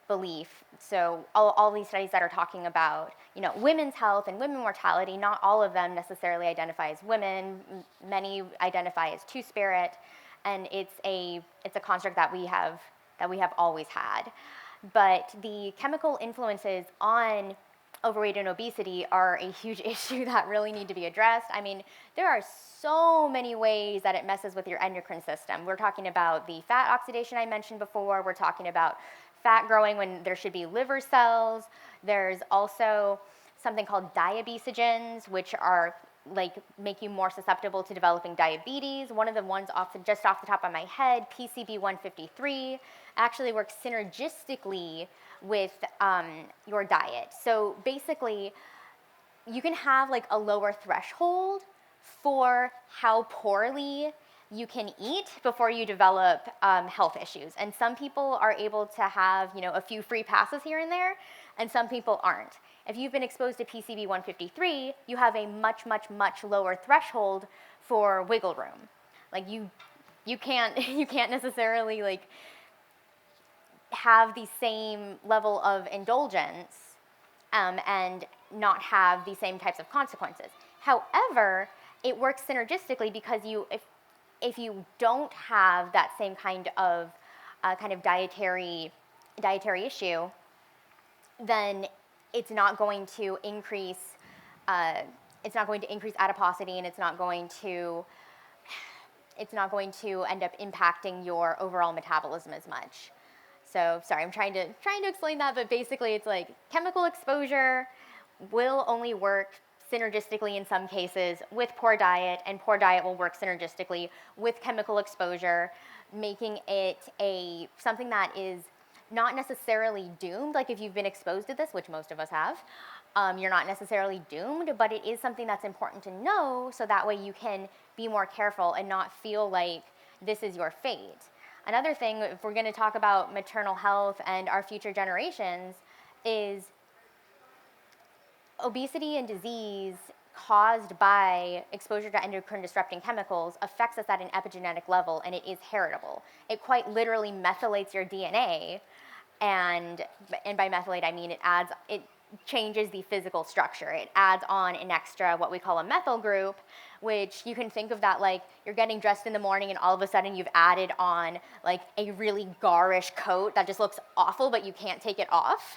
B: belief. So all these studies that are talking about, women's health and women mortality, not all of them necessarily identify as women. Many identify as two-spirit, and it's a construct that we have always had. But the chemical influences on overweight and obesity are a huge issue that really need to be addressed. There are so many ways that it messes with your endocrine system. We're talking about the fat oxidation I mentioned before. We're talking about fat growing when there should be liver cells. There's also something called diabesogens, which are like make you more susceptible to developing diabetes. One of the ones just off the top of my head, PCB 153, actually works synergistically with your diet. So basically, you can have like a lower threshold for how poorly you can eat before you develop health issues. And some people are able to have, a few free passes here and there, and some people aren't. If you've been exposed to PCB 153, you have a much, much, much lower threshold for wiggle room. Like you can't necessarily like have the same level of indulgence and not have the same types of consequences. However, it works synergistically because if you don't have that same kind of dietary issue, then it's not going to increase adiposity, and it's not going to end up impacting your overall metabolism as much. So sorry, I'm trying to explain that, but basically it's like chemical exposure will only work synergistically in some cases with poor diet, and poor diet will work synergistically with chemical exposure, making it something that is not necessarily doomed. Like if you've been exposed to this, which most of us have, you're not necessarily doomed, but it is something that's important to know, so that way you can be more careful and not feel like this is your fate. Another thing, if we're going to talk about maternal health and our future generations, is obesity and disease caused by exposure to endocrine disrupting chemicals affects us at an epigenetic level, and it is heritable. It quite literally methylates your DNA, and by methylate I mean it changes the physical structure. It adds on an extra, what we call a methyl group, which you can think of that like you're getting dressed in the morning and all of a sudden you've added on like a really garish coat that just looks awful, but you can't take it off.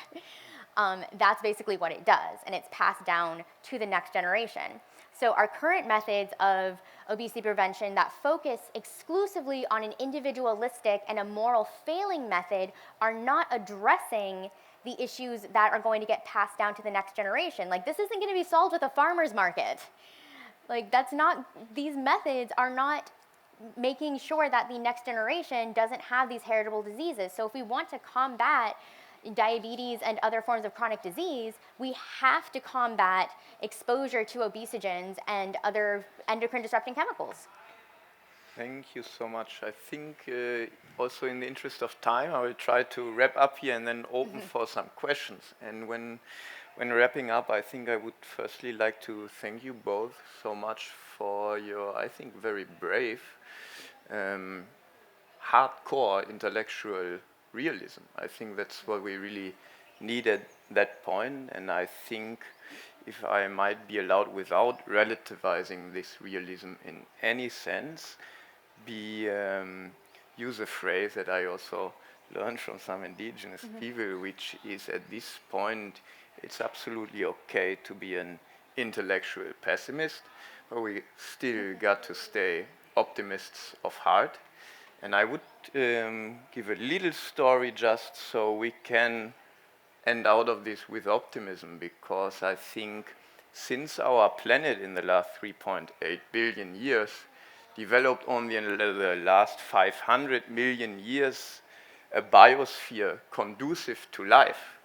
B: That's basically what it does, and it's passed down to the next generation. So our current methods of obesity prevention that focus exclusively on an individualistic and a moral failing method are not addressing the issues that are going to get passed down to the next generation. Like, this isn't going to be solved with a farmer's market. Like, these methods are not making sure that the next generation doesn't have these heritable diseases. So if we want to combat diabetes and other forms of chronic disease, we have to combat exposure to obesogens and other endocrine disrupting chemicals.
A: Thank you so much. I think also in the interest of time, I will try to wrap up here and then open for some questions. And when wrapping up, I think I would firstly like to thank you both so much for your, I think, very brave, hardcore intellectual realism. I think that's what we really need at that point, and I think, if I might be allowed, without relativizing this realism in any sense, use a phrase that I also learned from some indigenous people, which is, at this point, it's absolutely okay to be an intellectual pessimist, but we still got to stay optimists of heart. And I would give a little story just so we can end out of this with optimism, because I think since our planet in the last 3.8 billion years developed only in the last 500 million years a biosphere conducive to life,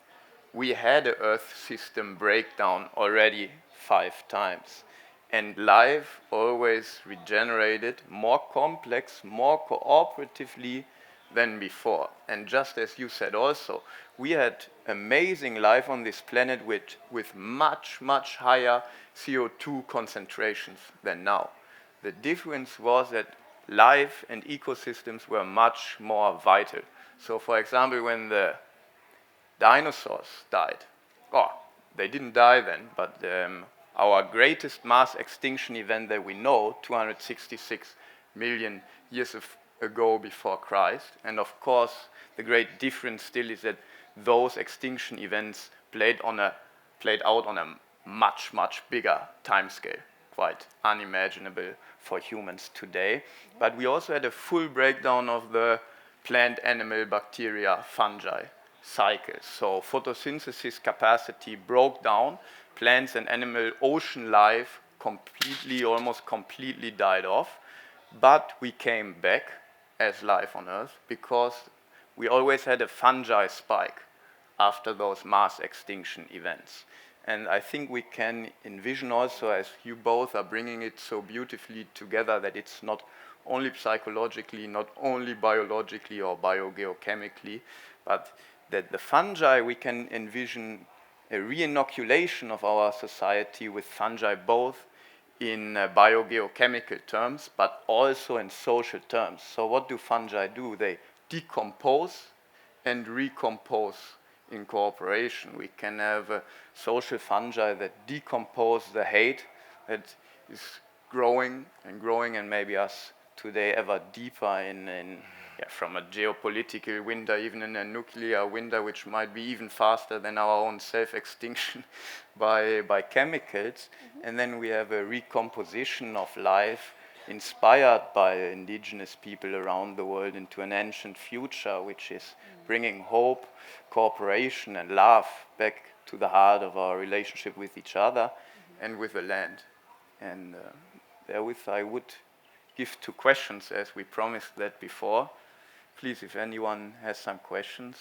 A: we had an Earth system breakdown already 5 times. And life always regenerated more complex, more cooperatively than before. And just as you said also, we had amazing life on this planet with much, much higher CO2 concentrations than now. The difference was that life and ecosystems were much more vital. So for example, when the dinosaurs died, they didn't die then, but our greatest mass extinction event that we know, 266 million years ago before Christ. And of course, the great difference still is that those extinction events played out on a much, much bigger time scale, quite unimaginable for humans today. But we also had a full breakdown of the plant, animal, bacteria, fungi cycle. So photosynthesis capacity broke down. Plants and animal ocean life almost completely died off. But we came back as life on Earth because we always had a fungi spike after those mass extinction events. And I think we can envision also, as you both are bringing it so beautifully together, that it's not only psychologically, not only biologically or biogeochemically, but that the fungi, we can envision a re-inoculation of our society with fungi both in biogeochemical terms, but also in social terms. So what do fungi do? They decompose and recompose in cooperation. We can have social fungi that decompose the hate that is growing and maybe us today ever deeper in from a geopolitical winter, even in a nuclear winter, which might be even faster than our own self-extinction by chemicals. Mm-hmm. And then we have a recomposition of life inspired by indigenous people around the world into an ancient future, which is bringing hope, cooperation, and love back to the heart of our relationship with each other and with the land. And therewith I would give 2 questions, as we promised that before. Please, if anyone has some questions.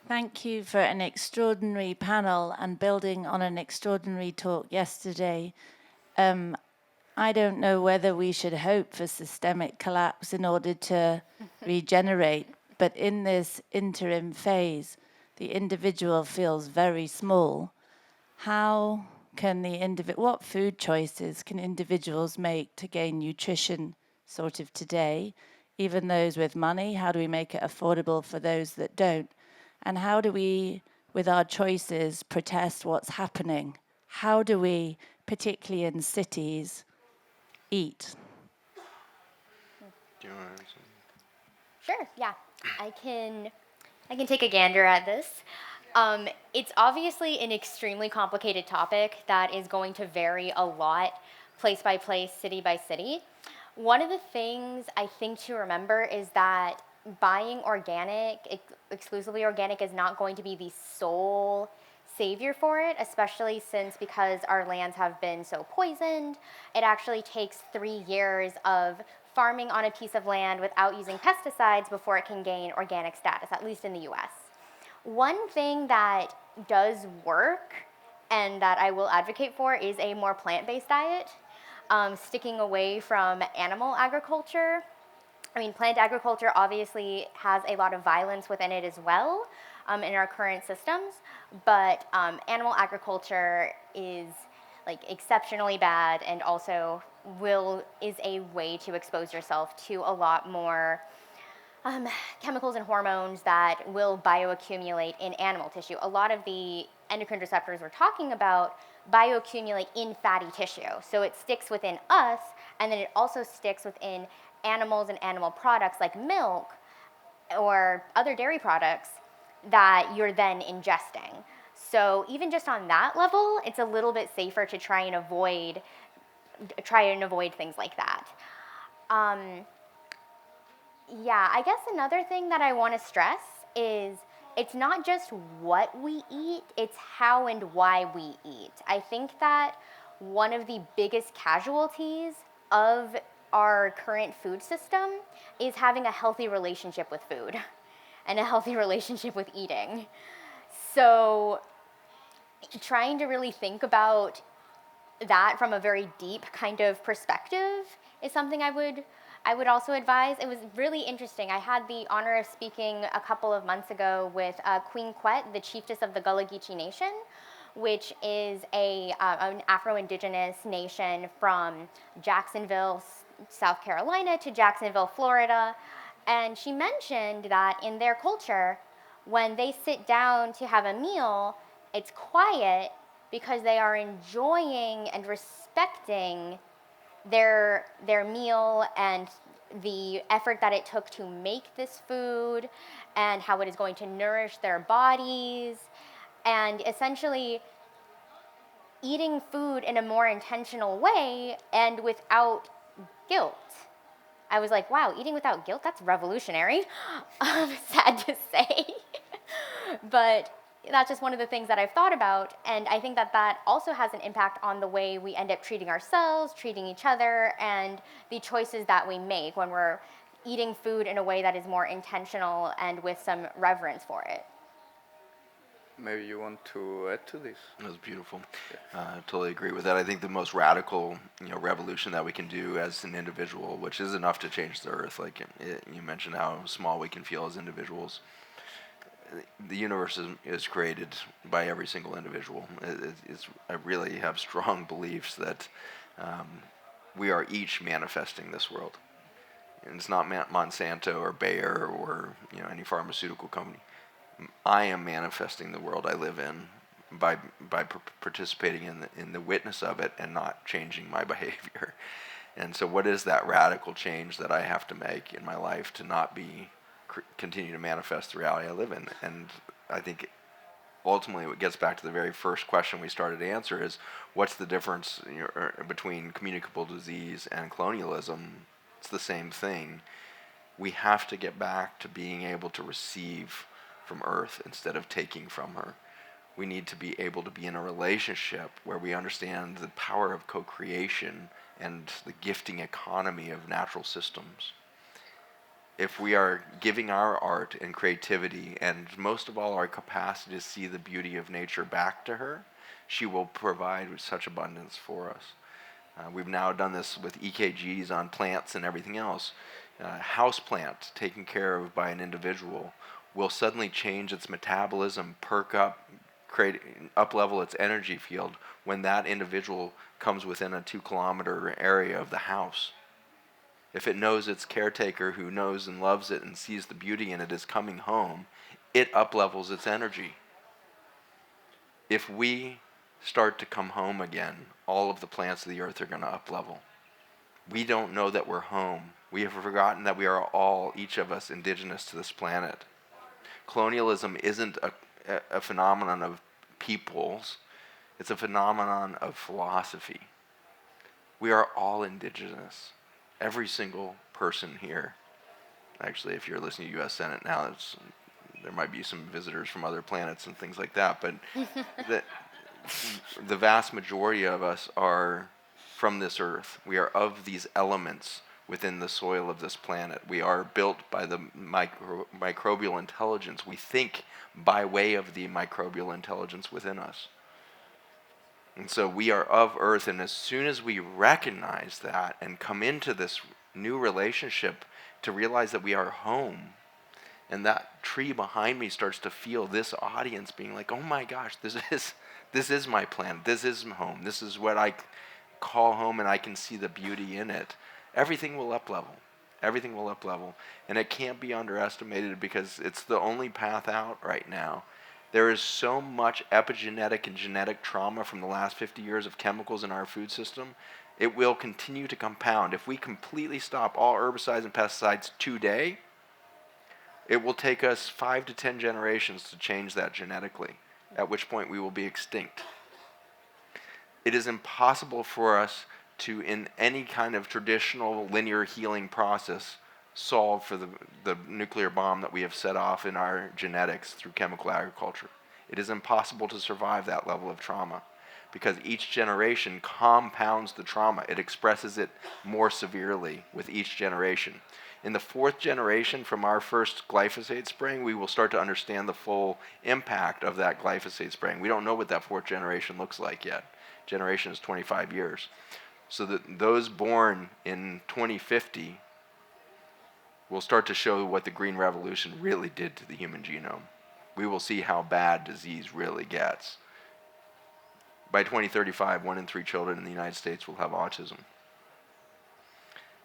D: Thank you for an extraordinary panel and building on an extraordinary talk yesterday. I don't know whether we should hope for systemic collapse in order to regenerate, but in this interim phase, the individual feels very small. How can what food choices can individuals make to gain nutrition sort of today, even those with money? How do we make it affordable for those that don't? And how do we, with our choices, protest what's happening? How do we, particularly in cities, eat?
C: Do you want to answer?
B: Sure, yeah. I can take a gander at this. It's obviously an extremely complicated topic that is going to vary a lot place by place, city by city. One of the things I think to remember is that buying organic, exclusively organic, is not going to be the sole savior for it, especially because our lands have been so poisoned. It actually takes 3 years of farming on a piece of land without using pesticides before it can gain organic status, at least in the US. One thing that does work and that I will advocate for is a more plant-based diet, sticking away from animal agriculture. I mean, plant agriculture obviously has a lot of violence within it as well in our current systems, but animal agriculture is like exceptionally bad and also is a way to expose yourself to a lot more chemicals and hormones that will bioaccumulate in animal tissue. A lot of the endocrine receptors we're talking about bioaccumulate in fatty tissue. So it sticks within us, and then it also sticks within animals and animal products like milk or other dairy products that you're then ingesting. So even just on that level, it's a little bit safer to try and avoid things like that. Yeah, I guess another thing that I want to stress is it's not just what we eat, it's how and why we eat. I think that one of the biggest casualties of our current food system is having a healthy relationship with food and a healthy relationship with eating. So trying to really think about that from a very deep kind of perspective is something I would also advise. It was really interesting. I had the honor of speaking a couple of months ago with Queen Quet, the chiefess of the Gullah Geechee Nation, which is an Afro-Indigenous nation from Jacksonville, South Carolina to Jacksonville, Florida. And she mentioned that in their culture, when they sit down to have a meal, it's quiet because they are enjoying and respecting their meal and the effort that it took to make this food and how it is going to nourish their bodies, and essentially eating food in a more intentional way and without guilt. I was like, wow, eating without guilt, that's revolutionary. Sad to say. But that's just one of the things that I've thought about. And I think that that also has an impact on the way we end up treating ourselves, treating each other, and the choices that we make when we're eating food in a way that is more intentional and with some reverence for it.
A: Maybe you want to add to this?
C: That was beautiful. Totally agree with that. I think the most radical, revolution that we can do as an individual, which is enough to change the earth. Like you mentioned, how small we can feel as individuals. The universe is created by every single individual. I really have strong beliefs that we are each manifesting this world. And it's not Monsanto or Bayer or any pharmaceutical company. I am manifesting the world I live in by participating in the witness of it and not changing my behavior. And so what is that radical change that I have to make in my life to not continue to manifest the reality I live in? And I think ultimately what gets back to the very first question we started to answer is, what's the difference between communicable disease and colonialism? It's the same thing. We have to get back to being able to receive from Earth instead of taking from her. We need to be able to be in a relationship where we understand the power of co-creation and the gifting economy of natural systems. If we are giving our art and creativity, and most of all our capacity to see the beauty of nature back to her, she will provide with such abundance for us. We've now done this with EKGs on plants and everything else. House plant taken care of by an individual will suddenly change its metabolism, perk up, up-level its energy field when that individual comes within a 2-kilometer area of the house. If it knows its caretaker who knows and loves it and sees the beauty in it is coming home, it up-levels its energy. If we start to come home again, all of the plants of the earth are going to up-level. We don't know that we're home. We have forgotten that we are all, each of us, indigenous to this planet. Colonialism isn't a phenomenon of peoples. It's a phenomenon of philosophy. We are all indigenous. Every single person here. Actually, if you're listening to U.S. Senate now, there might be some visitors from other planets and things like that, but the vast majority of us are from this earth. We are of these elements within the soil of this planet. We are built by the microbial intelligence. We think by way of the microbial intelligence within us. And so we are of earth, and as soon as we recognize that and come into this new relationship to realize that we are home, and that tree behind me starts to feel this audience being like, oh my gosh, this is my planet, this is home, this is what I call home, and I can see the beauty in it. Everything will up-level. Everything will up-level. And it can't be underestimated because it's the only path out right now. There is so much epigenetic and genetic trauma from the last 50 years of chemicals in our food system. It will continue to compound. If we completely stop all herbicides and pesticides today, it will take us 5 to 10 generations to change that genetically, at which point we will be extinct. It is impossible for us to, in any kind of traditional linear healing process, solve for the nuclear bomb that we have set off in our genetics through chemical agriculture. It is impossible to survive that level of trauma because each generation compounds the trauma. It expresses it more severely with each generation. In the 4th generation from our first glyphosate spraying, we will start to understand the full impact of that glyphosate spraying. We don't know what that 4th generation looks like yet. Generation is 25 years. So that those born in 2050 will start to show what the Green Revolution really did to the human genome. We will see how bad disease really gets. By 2035, 1 in 3 children in the United States will have autism.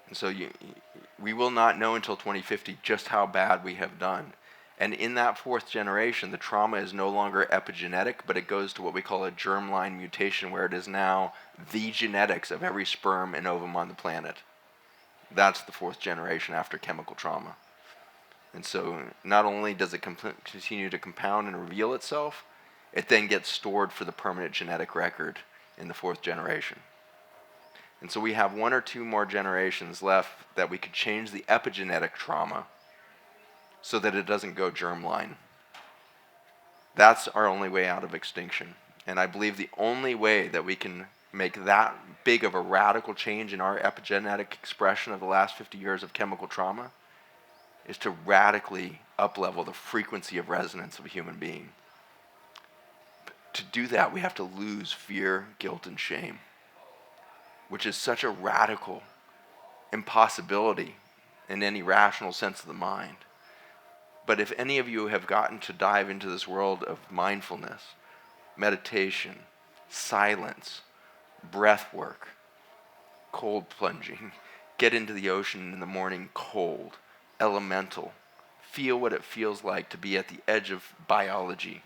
C: And so we will not know until 2050 just how bad we have done. And in that 4th generation, the trauma is no longer epigenetic, but it goes to what we call a germline mutation, where it is now the genetics of every sperm and ovum on the planet. That's the 4th generation after chemical trauma. And so not only does it continue to compound and reveal itself, it then gets stored for the permanent genetic record in the 4th generation. And so we have 1 or 2 more generations left that we could change the epigenetic trauma so that it doesn't go germline. That's our only way out of extinction. And I believe the only way that we can make that big of a radical change in our epigenetic expression of the last 50 years of chemical trauma is to radically uplevel the frequency of resonance of a human being. To do that, we have to lose fear, guilt, and shame, which is such a radical impossibility in any rational sense of the mind. But if any of you have gotten to dive into this world of mindfulness, meditation, silence, breath work, cold plunging, get into the ocean in the morning cold, elemental, feel what it feels like to be at the edge of biology,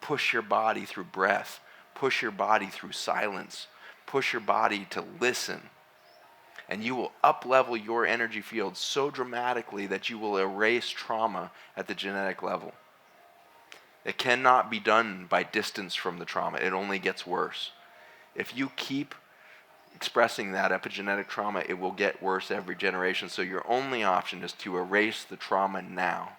C: push your body through breath, push your body through silence, push your body to listen, and you will up-level your energy field so dramatically that you will erase trauma at the genetic level. It cannot be done by distance from the trauma. It only gets worse. If you keep expressing that epigenetic trauma, it will get worse every generation. So your only option is to erase the trauma now.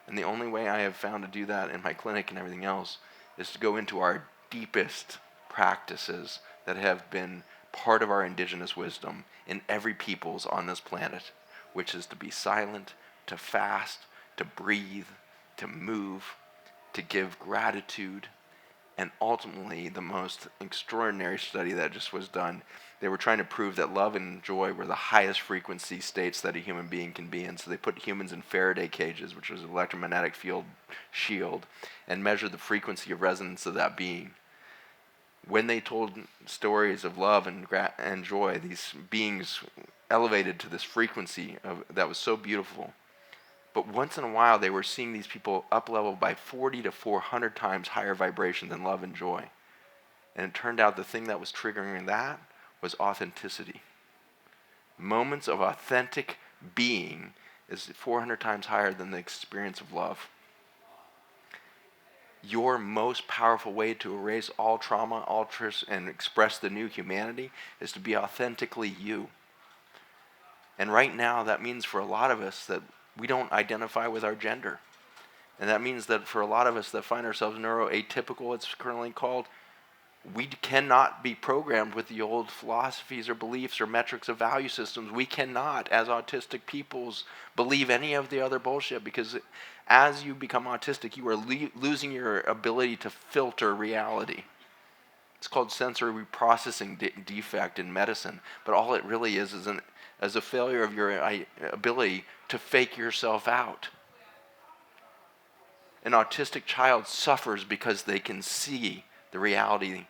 C: And the only way I have found to do that in my clinic and everything else is to go into our deepest practices that have been part of our indigenous wisdom in every peoples on this planet, which is to be silent, to fast, to breathe, to move, to give gratitude, and ultimately the most extraordinary study that just was done, they were trying to prove that love and joy were the highest frequency states that a human being can be in. So they put humans in Faraday cages, which was an electromagnetic field shield, and measured the frequency of resonance of that being. When they told stories of love and joy, these beings elevated to this frequency that was so beautiful. But once in a while, they were seeing these people up-leveled by 40 to 400 times higher vibration than love and joy. And it turned out the thing that was triggering that was authenticity. Moments of authentic being is 400 times higher than the experience of love. Your most powerful way to erase all trauma, and express the new humanity is to be authentically you. And right now, that means for a lot of us that we don't identify with our gender. And that means that for a lot of us that find ourselves neuroatypical, it's currently called, we cannot be programmed with the old philosophies or beliefs or metrics of value systems. We cannot, as autistic peoples, believe any of the other bullshit, because as you become autistic, you are losing your ability to filter reality. It's called sensory processing defect in medicine, but all it really is a failure of your ability to fake yourself out. An autistic child suffers because they can see the reality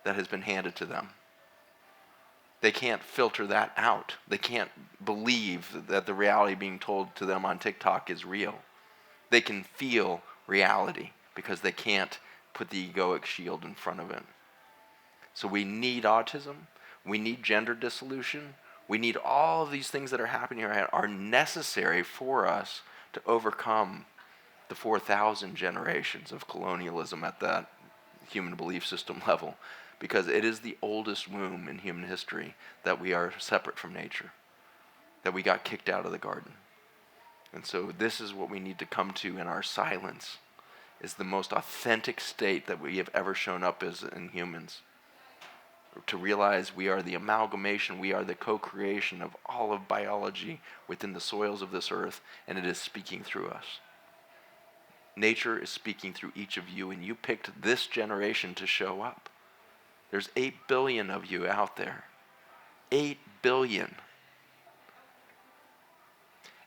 C: that has been handed to them. They can't filter that out. They can't believe that the reality being told to them on TikTok is real. They can feel reality because they can't put the egoic shield in front of it. So we need autism. We need gender dissolution. We need all of these things that are happening right now are necessary for us to overcome the 4,000 generations of colonialism at that human belief system level, because it is the oldest womb in human history that we are separate from nature, that we got kicked out of the garden. And so this is what we need to come to in our silence, is the most authentic state that we have ever shown up as in humans. To realize we are the amalgamation, we are the co-creation of all of biology within the soils of this earth, and it is speaking through us. Nature is speaking through each of you, and you picked this generation to show up. There's 8 billion of you out there. 8 billion.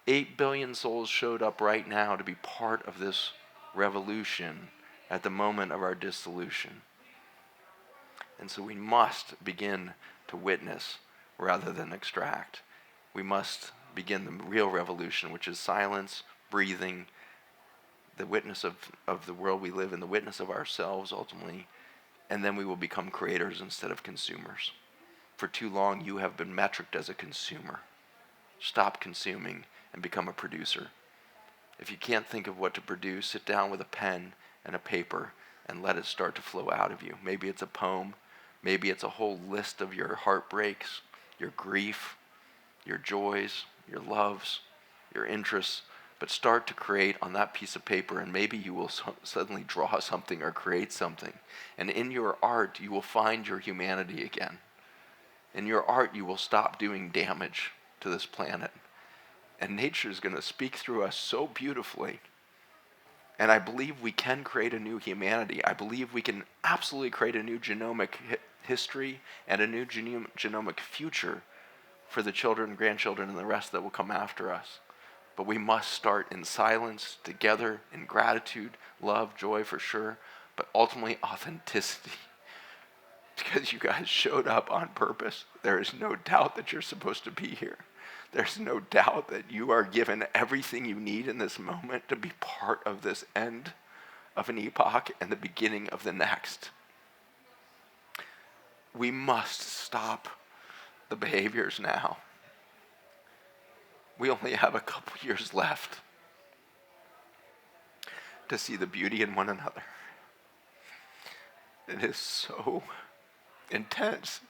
C: 8 billion souls showed up right now to be part of this revolution at the moment of our dissolution. And so we must begin to witness rather than extract. We must begin the real revolution, which is silence, breathing, the witness of the world we live in, the witness of ourselves ultimately, and then we will become creators instead of consumers. For too long you have been metriced as a consumer. Stop consuming and become a producer. If you can't think of what to produce, sit down with a pen and a paper and let it start to flow out of you. Maybe it's a poem. Maybe it's a whole list of your heartbreaks your grief, your joys, your loves, your interests, but start to create on that piece of paper, and maybe you will suddenly draw something or create something. And in your art, you will find your humanity again. In your art, you will stop doing damage to this planet. And nature is going to speak through us so beautifully. And I believe we can create a new humanity. I believe we can absolutely create a new genomic history and a new genomic future for the children, grandchildren, and the rest that will come after us. But we must start in silence, together, in gratitude, love, joy for sure, but ultimately authenticity. Because you guys showed up on purpose. There is no doubt that you're supposed to be here. There's no doubt that you are given everything you need in this moment to be part of this end of an epoch and the beginning of the next. We must stop the behaviors now. We only have a couple years left to see the beauty in one another. It is so intense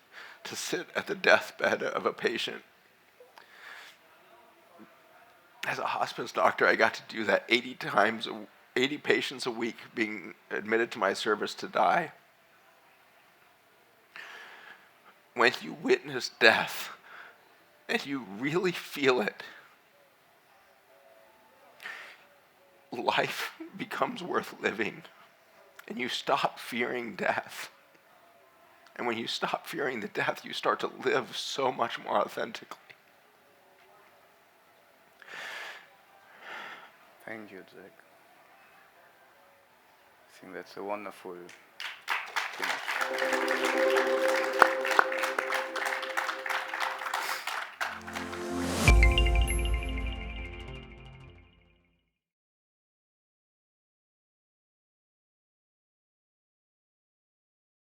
C: to sit at the deathbed of a patient. As a hospice doctor, I got to do that 80 patients a week being admitted to my service to die. When you witness death and you really feel it, life becomes worth living, and you stop fearing death. And when you stop fearing the death, you start to live so much more authentically.
A: Thank you, Jack. I think that's a wonderful finish.